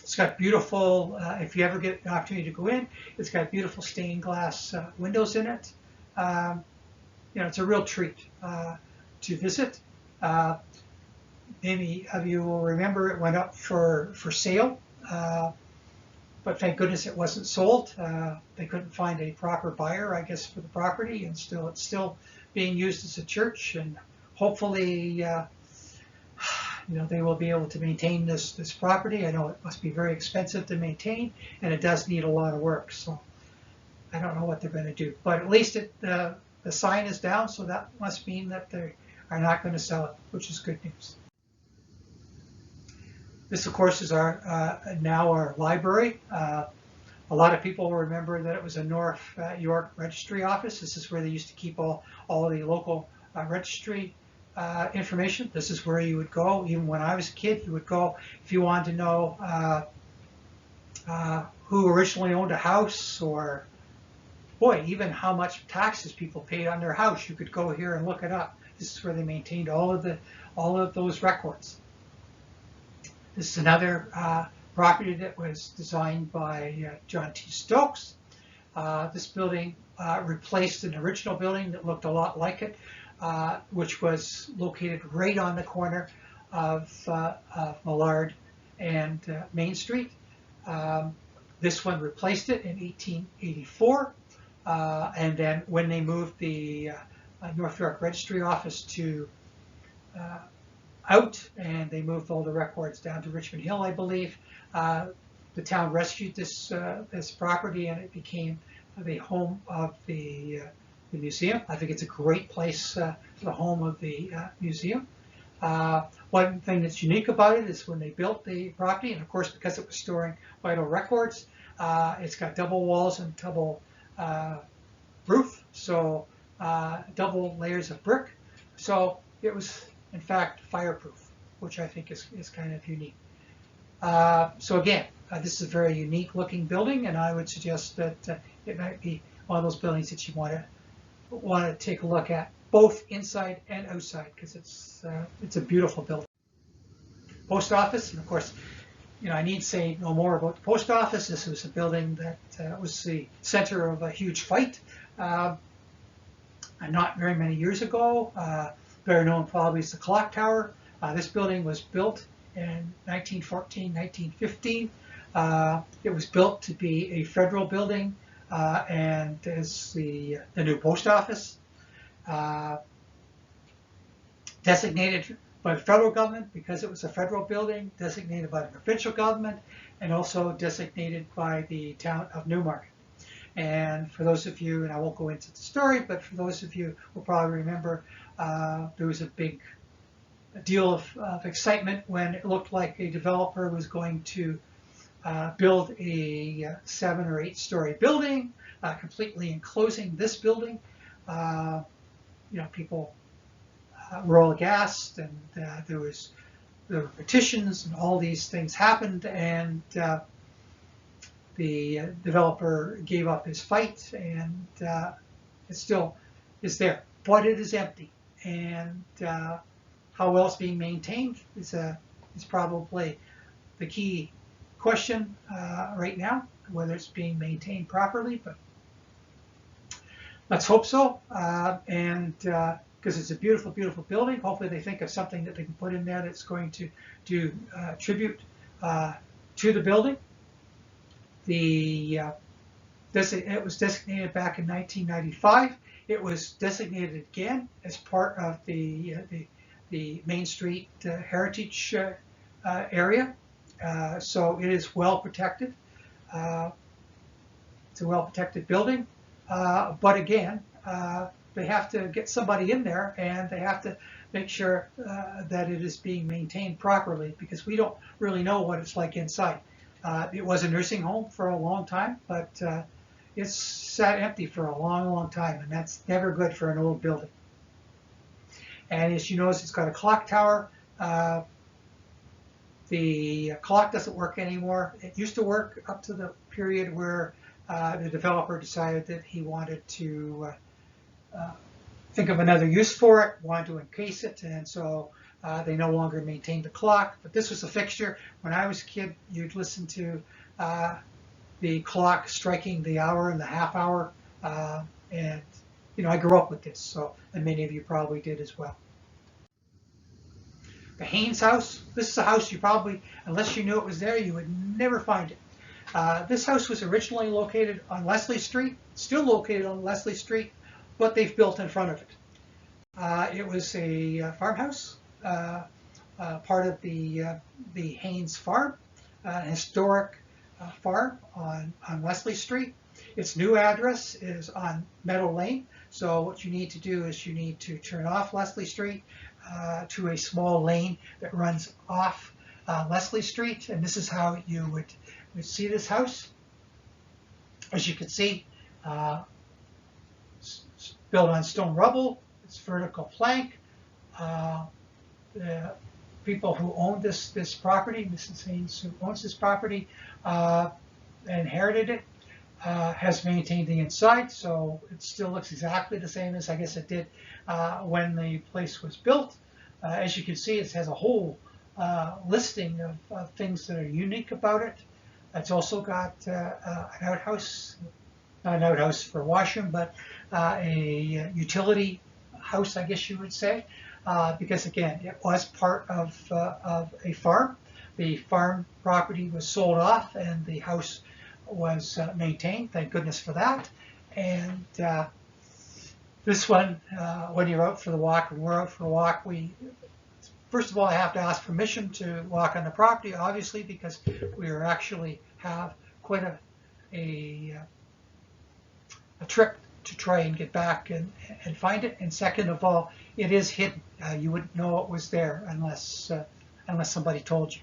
Speaker 1: it's got beautiful, if you ever get an opportunity to go in, it's got beautiful stained glass windows in it. It's a real treat to visit. Many of you will remember it went up for sale, but thank goodness it wasn't sold. They couldn't find a proper buyer, I guess, for the property, and it's still being used as a church, and hopefully they will be able to maintain this property. I know it must be very expensive to maintain, and it does need a lot of work, so I don't know what they're going to do. But at least the sign is down, so that must mean that they are not going to sell it, which is good news. This, of course, is now our library. A lot of people remember that it was a North York registry office. This is where they used to keep all the local registry information. This is where you would go. Even when I was a kid, you would go if you wanted to know who originally owned a house, or boy, even how much taxes people paid on their house. You could go here and look it up. This is where they maintained all of those records. This is another property that was designed by John T. Stokes. This building replaced an original building that looked a lot like it, which was located right on the corner of Millard and Main Street. This one replaced it in 1884, and then when they moved the North York Registry office out, and they moved all the records down to Richmond Hill, I believe, the town rescued this property, and it became the home of the museum. I think it's a great place for the home of the museum. One thing that's unique about it is when they built the property, and of course because it was storing vital records, it's got double walls and double roof, so double layers of brick. So it was in fact fireproof, which I think is kind of unique. So again, this is a very unique looking building, and I would suggest that it might be one of those buildings that you want to take a look at, both inside and outside, because it's a beautiful building. Post office, and of course, I need to say no more about the post office. This was a building that was the center of a huge fight not very many years ago. Better known probably as the Clock Tower. This building was built in 1914, 1915. It was built to be a federal building and as the new post office. Designated by the federal government because it was a federal building, designated by the provincial government, and also designated by the town of Newmarket. And for those of you, and I won't go into the story, but for those of you who probably remember, there was a big deal of excitement when it looked like a developer was going to build a 7 or 8-story building, completely enclosing this building. People were all aghast, and there were petitions, and all these things happened, and the developer gave up his fight, and it still is there, but it is empty. And how well it's being maintained is probably the key question right now, whether it's being maintained properly. But let's hope so. And because it's a beautiful, beautiful building, hopefully they think of something that they can put in there that's going to do tribute to the building. It was designated back in 1995. It was designated again as part of the Main Street Heritage area. So it is well protected. It's a well protected building. But again, they have to get somebody in there, and they have to make sure that it is being maintained properly, because we don't really know what it's like inside. It was a nursing home for a long time, but it's sat empty for a long, long time, and that's never good for an old building. And as you notice, it's got a clock tower. The clock doesn't work anymore. It used to work up to the period where the developer decided that he wanted to think of another use for it, wanted to encase it, and so they no longer maintained the clock. But this was a fixture. When I was a kid, you'd listen to the clock striking the hour and the half hour, and I grew up with this, and many of you probably did as well. The Haynes house. This is a house you probably, unless you knew it was there, you would never find it. This house was originally located on Leslie Street, still located on Leslie Street, but they've built in front of it. It was a farmhouse, part of the Haynes farm, historic farm on Leslie Street. Its new address is on Meadow Lane. So what you need to do is you need to turn off Leslie Street to a small lane that runs off Leslie Street, and this is how you would see this house. As you can see, built on stone rubble. It's vertical plank. The people who own this property, Mrs. Haynes, who owns this property, inherited it, has maintained the inside, so it still looks exactly the same as I guess it did when the place was built. As you can see, it has a whole listing of things that are unique about it. It's also got an outhouse, not an outhouse for washroom, but a utility house, I guess you would say, because again, it was part of a farm. The farm property was sold off, and the house was maintained. Thank goodness for that. And this one, when you're out for the walk, and we're out for the walk, first of all, I have to ask permission to walk on the property, obviously, because we are actually have quite a trip to try and get back and find it. And second of all, it is hidden. You wouldn't know it was there unless somebody told you.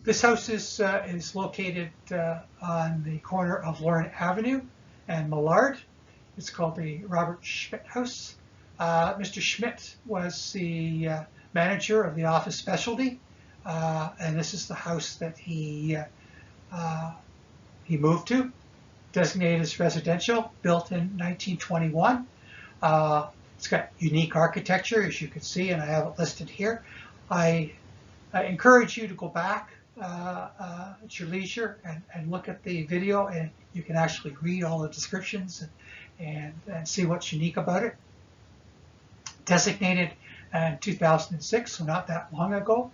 Speaker 1: This house is located on the corner of Lorne Avenue and Millard. It's called the Robert Schmidt House. Mr. Schmidt was the manager of the office specialty, and this is the house that he moved to, designated as residential, built in 1921. It's got unique architecture, as you can see, and I have it listed here. I encourage you to go back at your leisure and look at the video, and you can actually read all the descriptions and see what's unique about it. Designated in 2006, so not that long ago.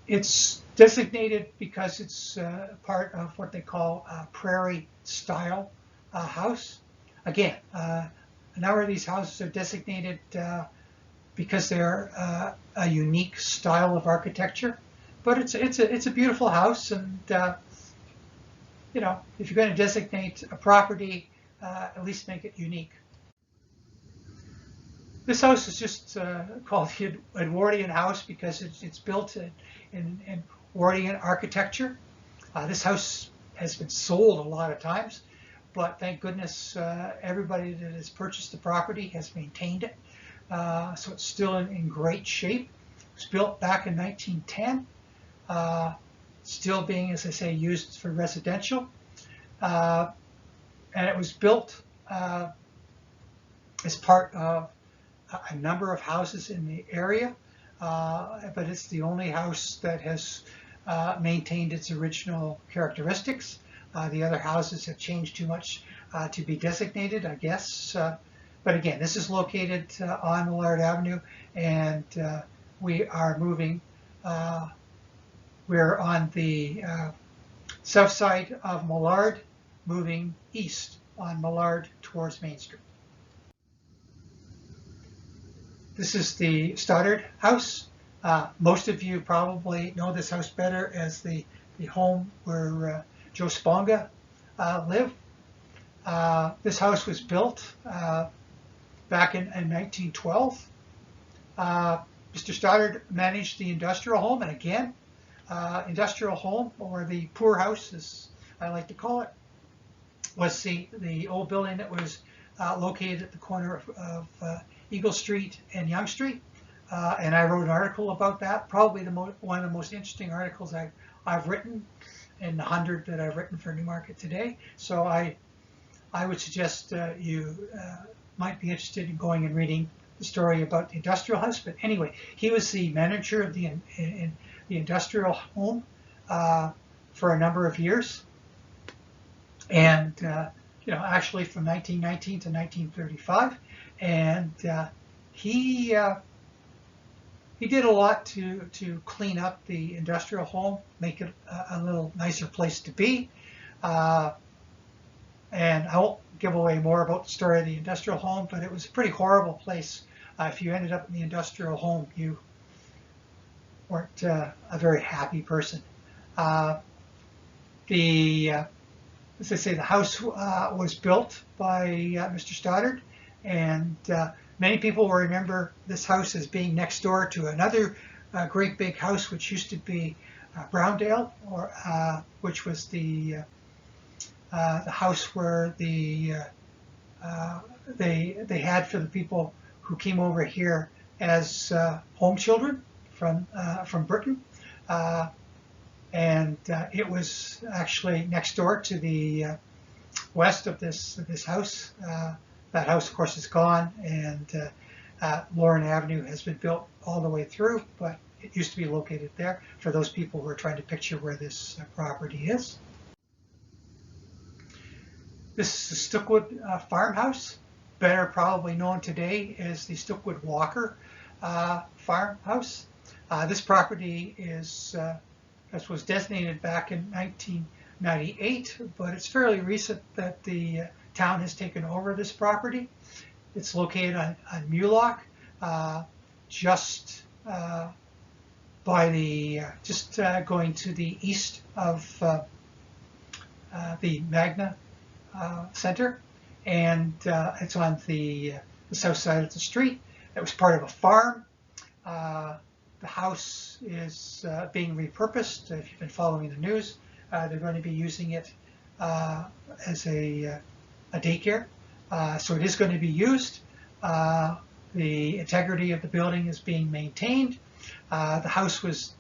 Speaker 1: It's designated because it's part of what they call a prairie style house. Again, a number of these houses are designated because they're a unique style of architecture. But it's a beautiful house, and if you're going to designate a property, at least make it unique. This house is just called the Edwardian house because it's built in Edwardian architecture. This house has been sold a lot of times, but thank goodness everybody that has purchased the property has maintained it. So it's still in great shape. It was built back in 1910, still being, as I say, used for residential. And it was built as part of a number of houses in the area, but it's the only house that has maintained its original characteristics. The other houses have changed too much to be designated, I guess. But again, this is located on Millard Avenue, and we are moving. We're on the south side of Millard, moving east on Millard towards Main Street. This is the Stoddard house. Most of you probably know this house better as the home where Joe Sponga lived. This house was built back in 1912. Mr. Stoddard managed the industrial home, and again, industrial home, or the poor house as I like to call it, was the old building that was located at the corner of Eagle Street and Yonge Street. And I wrote an article about that, probably one of the most interesting articles I've written in the 100 that I've written for Newmarket today. So I would suggest you might be interested in going and reading the story about the industrial house. But anyway, he was the manager of the industrial home for a number of years. And actually from 1919 to 1935. And he did a lot to clean up the industrial home, make it a little nicer place to be. And I won't give away more about the story of the industrial home, but it was a pretty horrible place. If you ended up in the industrial home, you weren't a very happy person. As I say, the house was built by Mr. Stoddard, and many people will remember this house as being next door to another great big house, which used to be Browndale, which was the house where they had for the people who came over here as home children from Britain. And it was actually next door to the west of this house. That house, of course, is gone, and Lauren Avenue has been built all the way through, but it used to be located there for those people who are trying to picture where this property is. This is the Stookwood farmhouse, better probably known today as the Stookwood Walker farmhouse. This property this was designated back in 1998, but it's fairly recent that the town has taken over this property. It's located on Mulock, just going to the east of the Magna Center, and it's on the south side of the street. It was part of a farm. The house is being repurposed. If you've been following the news, they're going to be using it as a daycare. So it is going to be used. The integrity of the building is being maintained. The house was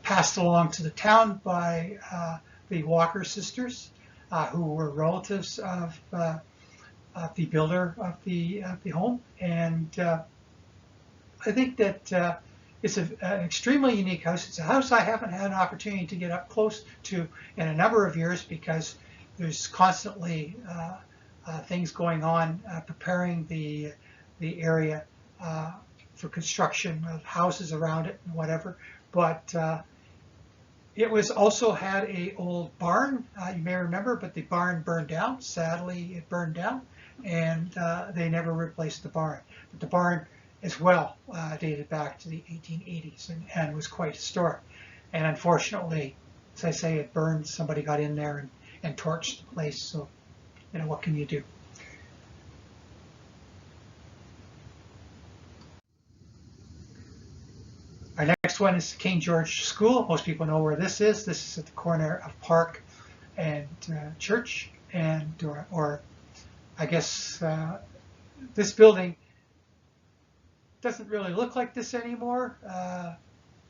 Speaker 1: passed along to the town by the Walker sisters, who were relatives of the builder of the home. And I think that it's an extremely unique house. It's a house I haven't had an opportunity to get up close to in a number of years because there's constantly things going on preparing the area for construction of houses around it and whatever. But it was also had a old barn, you may remember, but the barn burned down. Sadly, it burned down, and they never replaced the barn. But the barn as well dated back to the 1880s and was quite historic. And unfortunately, as I say, it burned. Somebody got in there and torched the place. So, what can you do? Next one is King George School. Most people know where this is. This is at the corner of Park and Church, and or I guess this building doesn't really look like this anymore.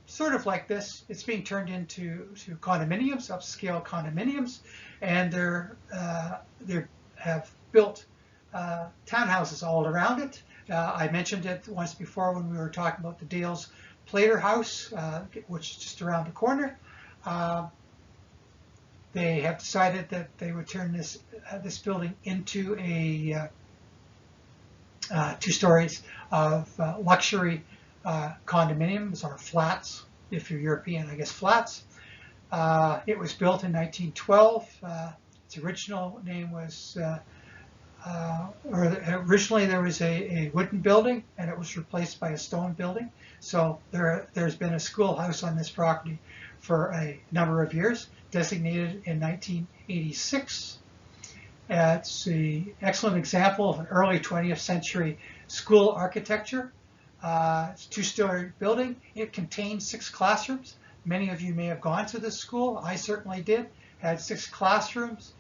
Speaker 1: Sort of like this. It's being turned into condominiums, upscale condominiums, and they have built townhouses all around it. I mentioned it once before when we were talking about the Dales Plater House, which is just around the corner. They have decided that they would turn this building into a 2 stories of luxury condominiums, or flats, if you're European, I guess flats. It was built in 1912. Its original name was, originally there was a wooden building, and it was replaced by a stone building. So there's been a schoolhouse on this property for a number of years, designated in 1986. It's an excellent example of an early 20th century school architecture. It's a 2-story building. It contains 6 classrooms. Many of you may have gone to this school. I certainly did. Had 6 classrooms,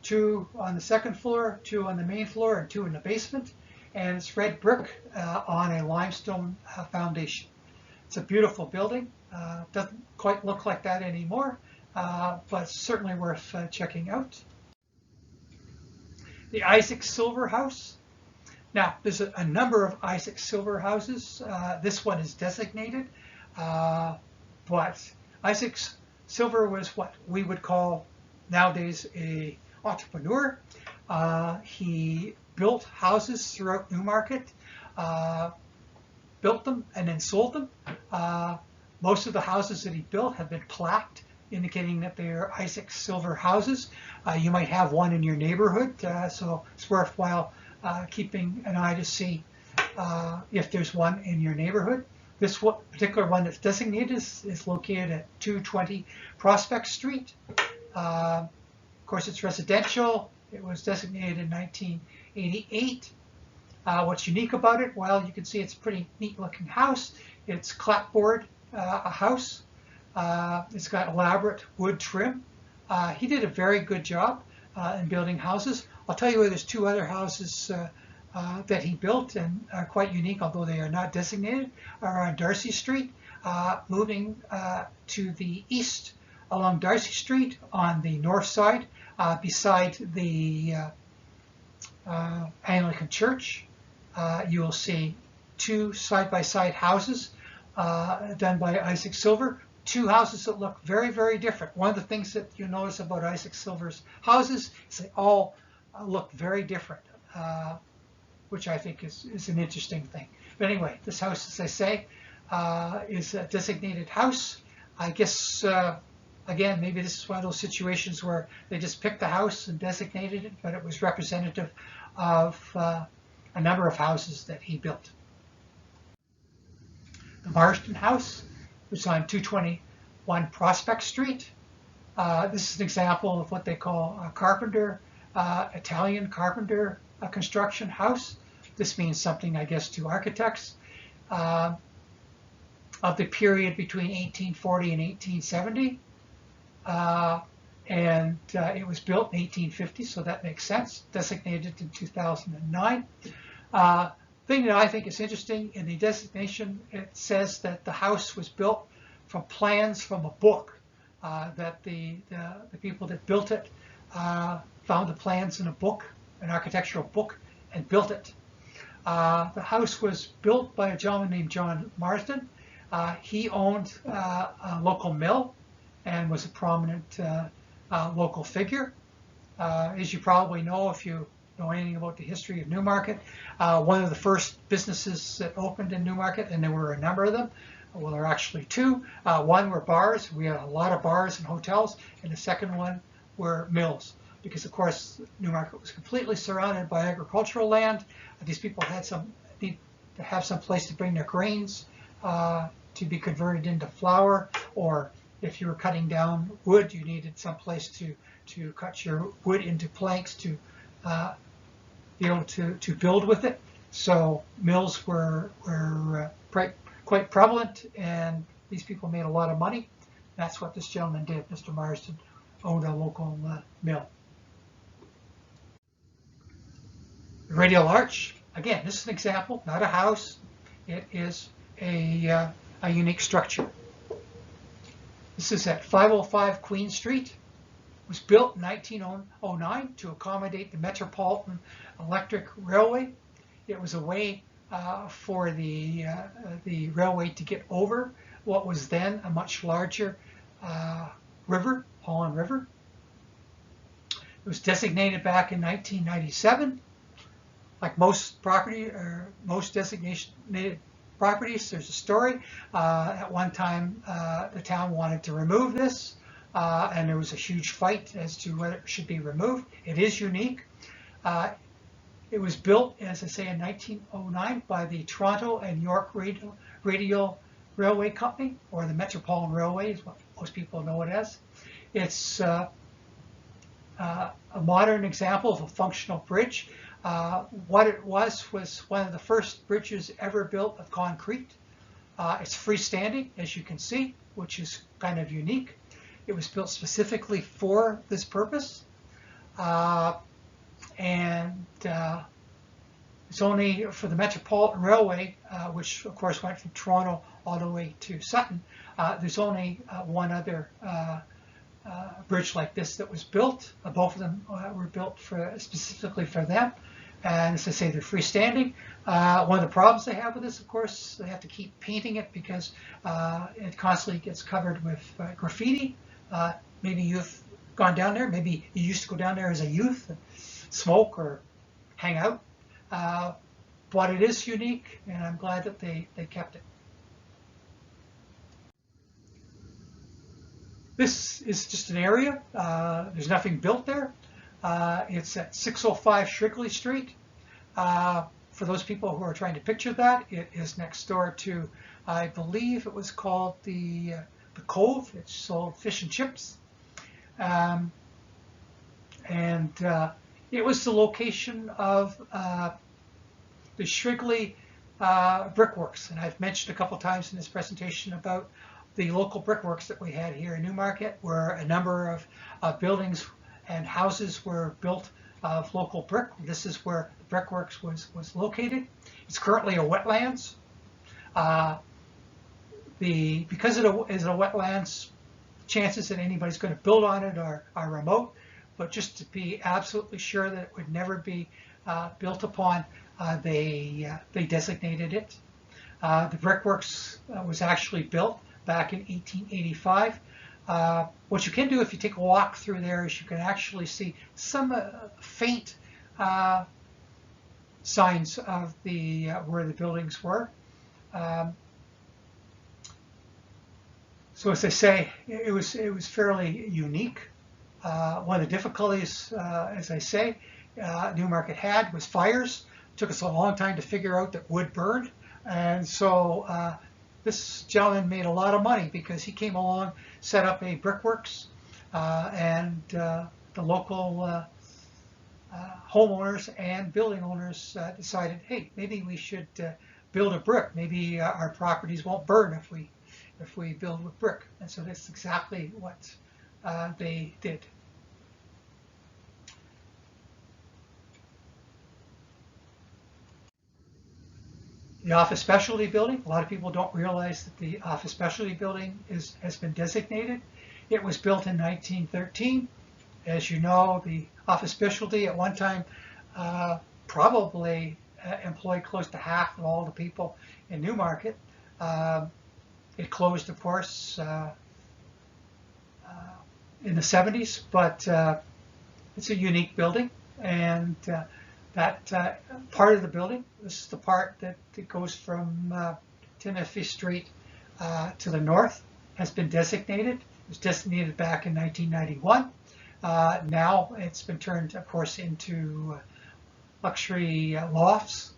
Speaker 1: 2 on the 2nd floor, 2 on the main floor, and 2 in the basement. And it's red brick on a limestone foundation. It's a beautiful building. Doesn't quite look like that anymore, but certainly worth checking out. The Isaac Silver House. Now, there's a number of Isaac Silver houses. This one is designated, but Isaac Silver was what we would call nowadays an entrepreneur. He built houses throughout Newmarket, built them and then sold them. Most of the houses that he built have been plaqued, indicating that they are Isaac Silver houses. You might have one in your neighborhood, so it's worthwhile keeping an eye to see if there's one in your neighborhood. This particular one that's designated is located at 220 Prospect Street. Of course, it's residential. It was designated in 1988. What's unique about it? Well, you can see it's a pretty neat looking house. It's clapboard a house. It's got elaborate wood trim. He did a very good job in building houses. I'll tell you where there's 2 other houses that he built and are quite unique, although they are not designated, are on Darcy Street. Moving to the east along Darcy Street on the north side, beside the Anglican Church, you will see 2 side-by-side houses done by Isaac Silver. 2 houses that look very, very different. One of the things that you notice about Isaac Silver's houses is they all look very different, which I think is an interesting thing. But anyway, this house, as I say, is a designated house. I guess, again, maybe this is one of those situations where they just picked the house and designated it, but it was representative of a number of houses that he built. The Marsden House, which is on 221 Prospect Street. This is an example of what they call a carpenter, Italian carpenter construction house. This means something, I guess, to architects. Of the period between 1840 and 1870. It was built in 1850, so that makes sense. Designated in 2009. Thing that I think is interesting in the designation, it says that the house was built from plans from a book, that the people that built it found the plans in a book, an architectural book, and built it. The house was built by a gentleman named John Marsden. He owned a local mill and was a prominent local figure. As you probably know, if you know anything about the history of Newmarket, one of the first businesses that opened in Newmarket, and there were a number of them, well, there are actually 2. One were bars. We had a lot of bars and hotels, and the second one were mills, because of course Newmarket was completely surrounded by agricultural land. These people need to have some place to bring their grains to be converted into flour, or if you were cutting down wood, you needed some place to cut your wood into planks to be able to build with it. So mills were quite prevalent, and These people made a lot of money. That's what this gentleman did. Mr. Marsden owned a local mill. The radial arch, again, this is an example, not a house. It is a unique structure. This is at 505 Queen Street. It was built in 1909 to accommodate the Metropolitan Electric Railway. It was a way for the railway to get over what was then a much larger river, Holland River. It was designated back in 1997. Like most property or most designated properties, there's a story. At one time, the town wanted to remove this, and there was a huge fight as to whether it should be removed. It is unique. It was built, as I say, in 1909 by the Toronto and York Radial Railway Company, or the Metropolitan Railway is what most people know it as. It's a modern example of a functional bridge. What it was one of the first bridges ever built of concrete. It's freestanding, as you can see, which is kind of unique. It was built specifically for this purpose. And it's only for the Metropolitan Railway, which of course went from Toronto all the way to Sutton. There's only one other bridge like this that was built. Both of them were built specifically for them. And as I say, they're freestanding. One of the problems they have with this, of course, they have to keep painting it because it constantly gets covered with graffiti. Maybe you've gone down there. Maybe you used to go down there as a youth and smoke or hang out. But it is unique, and I'm glad that they kept it. This is just an area. There's nothing built there. It's at 605 Shrigley Street. For those people who are trying to picture that, it is next door to, I believe it was called the Cove. It sold fish and chips. And it was the location of the Shrigley Brickworks. And I've mentioned a couple times in this presentation about the local brickworks that we had here in Newmarket, where a number of buildings and houses were built of local brick. This is where the brickworks was located. It's currently a wetlands. Because it is a wetlands, chances that anybody's going to build on it are remote. But just to be absolutely sure that it would never be built upon, they designated it. The brickworks was actually built back in 1885. What you can do if you take a walk through there is you can actually see some faint signs of where the buildings were. So as I say, it was fairly unique. One of the difficulties, as I say, Newmarket had was fires. It took us a long time to figure out that wood burned, and so this gentleman made a lot of money because he came along, set up a brickworks, and the local homeowners and building owners decided, hey, maybe we should build a brick. Maybe our properties won't burn if we build with brick. And so that's exactly what they did. The office specialty building, a lot of people don't realize that the office specialty building has been designated. It was built in 1913. As you know, the office specialty at one time probably employed close to half of all the people in Newmarket. It closed, of course, in the 70s, but it's a unique building, and that part of the building, this is the part that goes from Timothy Street to the north, has been designated. It was designated back in 1991. Now it's been turned, of course, into luxury lofts,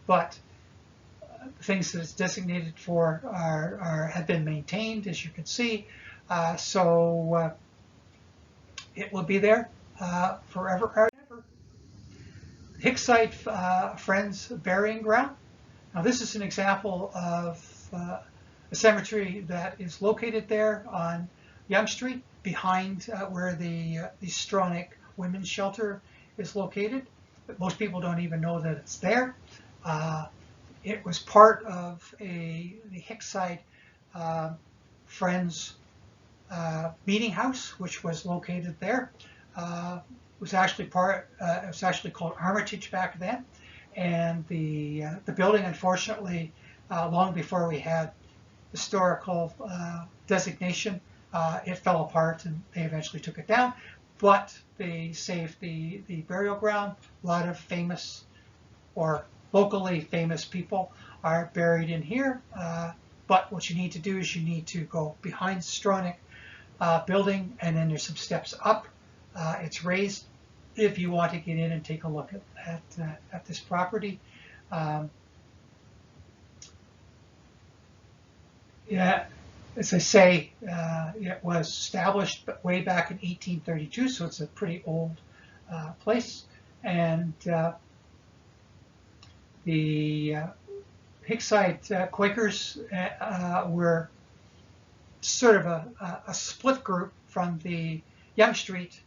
Speaker 1: but the things that it's designated for have been maintained, as you can see. So it will be there forever and ever. Hicksite Friends Burying Ground. Now this is an example of a cemetery that is located there on Yonge Street, behind where the Stronach Women's Shelter is located. But most people don't even know that it's there. It was part of the Hickside Friends meeting house, which was located there. It was actually called Armitage back then, and the building, unfortunately, long before we had historical designation, it fell apart, and they eventually took it down. But they saved the burial ground. A lot of famous or locally famous people are buried in here. But what you need to do is you need to go behind the Stronach building, and then there's some steps up. It's raised if you want to get in and take a look at this property. Yeah, as I say, it was established way back in 1832, so it's a pretty old place. And the Hickside Quakers were sort of a split group from the Yonge Street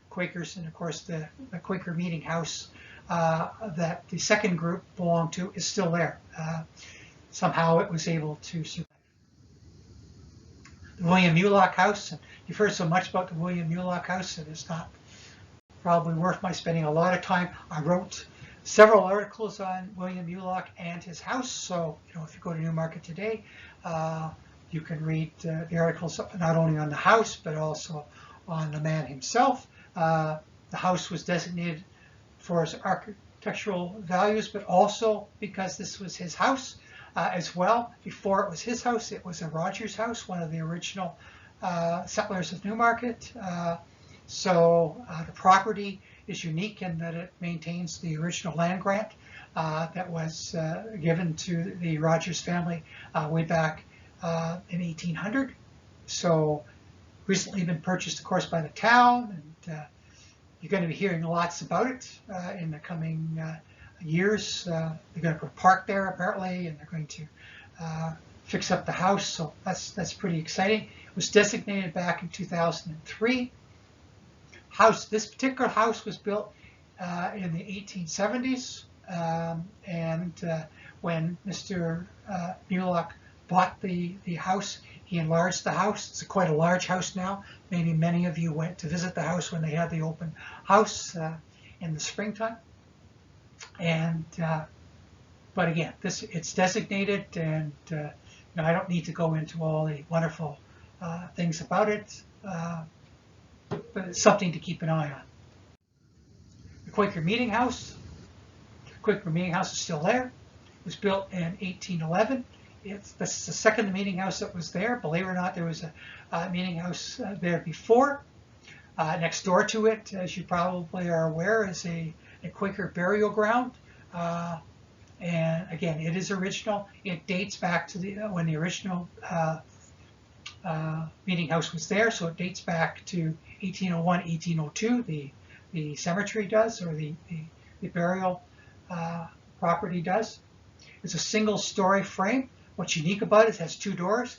Speaker 1: Quakers, and of course the Quaker Meeting House that the second group belonged to is still there. Somehow it was able to survive. The William Mulock House, and you've heard so much about the William Mulock House, it is not probably worth my spending a lot of time. I wrote several articles on William Mulock and his house, so if you go to Newmarket today, you can read the articles not only on the house but also on the man himself. The house was designated for its architectural values, but also because this was his house as well. Before it was his house, it was a Rogers house, one of the original settlers of Newmarket. So the property is unique in that it maintains the original land grant that was given to the Rogers family way back in 1800. So recently been purchased, of course, by the town, and you're going to be hearing lots about it in the coming years. They're going to put a park there apparently, and they're going to fix up the house. So that's pretty exciting. It was designated back in 2003. This particular house was built in the 1870s, and when Mr. Mulock bought the house, he enlarged the house. It's quite a large house now. Maybe many of you went to visit the house when they had the open house in the springtime. And but again, it's designated, and I don't need to go into all the wonderful things about it, but it's something to keep an eye on. The Quaker Meeting House. The Quaker Meeting House is still there. It was built in 1811. This is the second meeting house that was there. Believe it or not, there was a meeting house there before. Next door to it, as you probably are aware, is a Quaker burial ground. And again, it is original. It dates back to when the original meeting house was there, so it dates back to 1801, 1802. The cemetery does, or the burial property does. It's a single-story frame. What's unique about it has two doors.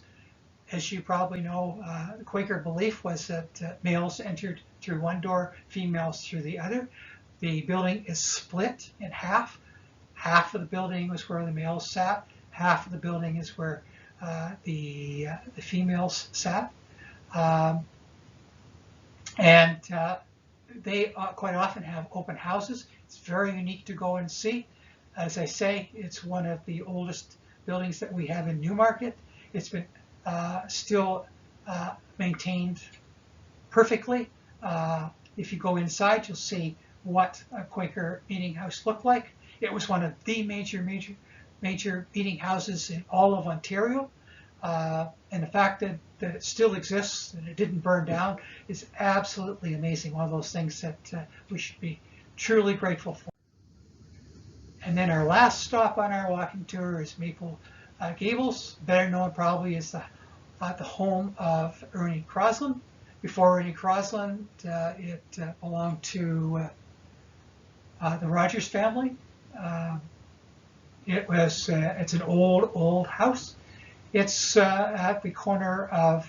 Speaker 1: As you probably know, the Quaker belief was that males entered through one door, females through the other. The building is split in half. Half of the building was where the males sat. Half of the building is where the females sat. And they quite often have open houses. It's very unique to go and see. As I say, it's one of the oldest buildings that we have in Newmarket. It's been still maintained perfectly. If you go inside, you'll see what a Quaker meeting house looked like. It was one of the major meeting houses in all of Ontario. And the fact that it still exists and it didn't burn down is absolutely amazing. One of those things that we should be truly grateful for. And then our last stop on our walking tour is Maple Gables, better known probably as the home of Ernie Crosland. Before Ernie Crosland, it belonged to the Rogers family. It's an old house. It's at the corner of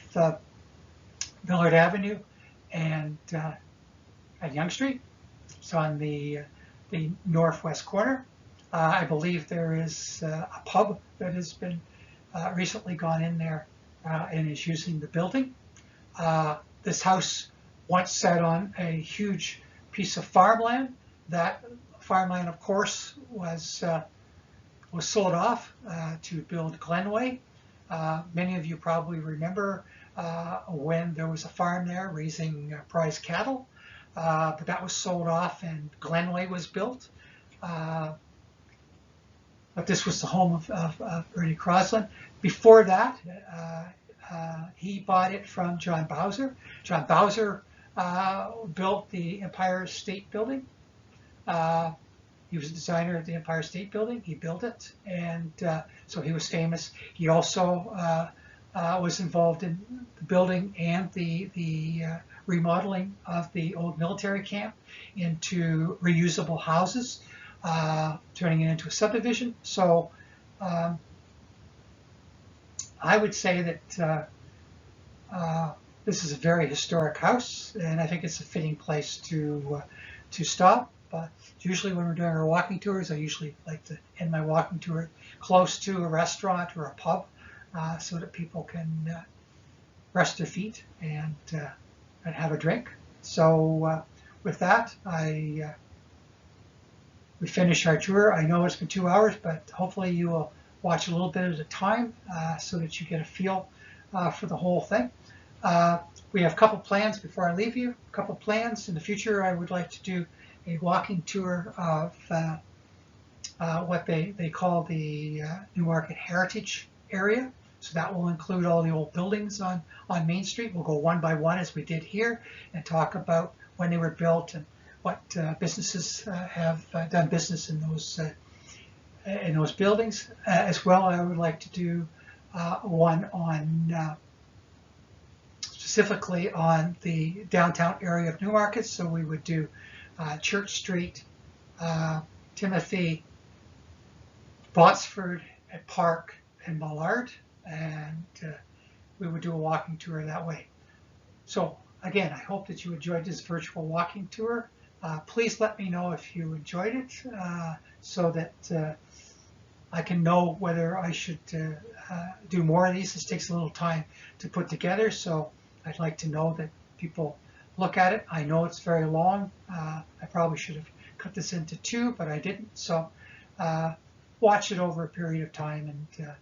Speaker 1: Millard Avenue and at Yonge Street. It's on the northwest corner. I believe there is a pub that has been recently gone in there and is using the building. This house once sat on a huge piece of farmland. That farmland, of course, was sold off to build Glenway. Many of you probably remember when there was a farm there raising prize cattle, but that was sold off and Glenway was built. But this was the home of Ernie Crosland. Before that, he bought it from John Bowser. John Bowser built the Empire State Building. He was the designer of the Empire State Building. He built it, and so he was famous. He also was involved in the building and the remodeling of the old military camp into reusable houses, turning it into a subdivision. So I would say that this is a very historic house, and I think it's a fitting place to stop. But usually when we're doing our walking tours, I usually like to end my walking tour close to a restaurant or a pub so that people can rest their feet and have a drink. So with that, we finish our tour. I know it's been 2 hours, but hopefully you will watch a little bit at a time so that you get a feel for the whole thing. We have a couple plans before I leave you. A couple plans in the future. I would like to do a walking tour of what they call the Newmarket Heritage area. So that will include all the old buildings on Main Street. We'll go one by one as we did here and talk about when they were built and what businesses have done business in those buildings. As well, I would like to do one on specifically on the downtown area of Newmarket. So we would do Church Street, Timothy, Botsford, and Park, and Mullard, and we would do a walking tour that way. So again, I hope that you enjoyed this virtual walking tour. Please let me know if you enjoyed it so that I can know whether I should do more of these. This takes a little time to put together, so I'd like to know that people look at it. I know it's very long. I probably should have cut this into 2, but I didn't. So watch it over a period of time, and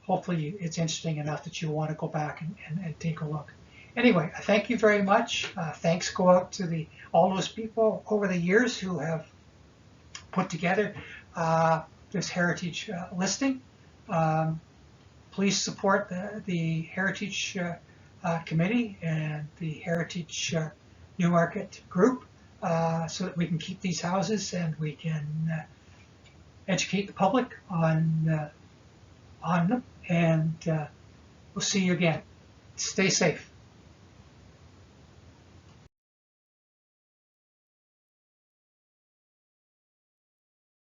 Speaker 1: hopefully it's interesting enough that you want to go back and take a look. Anyway, thank you very much. Thanks go out to all those people over the years who have put together this heritage listing. Please support the Heritage Committee and the Heritage Newmarket group so that we can keep these houses and we can educate the public on them. And we'll see you again. Stay safe.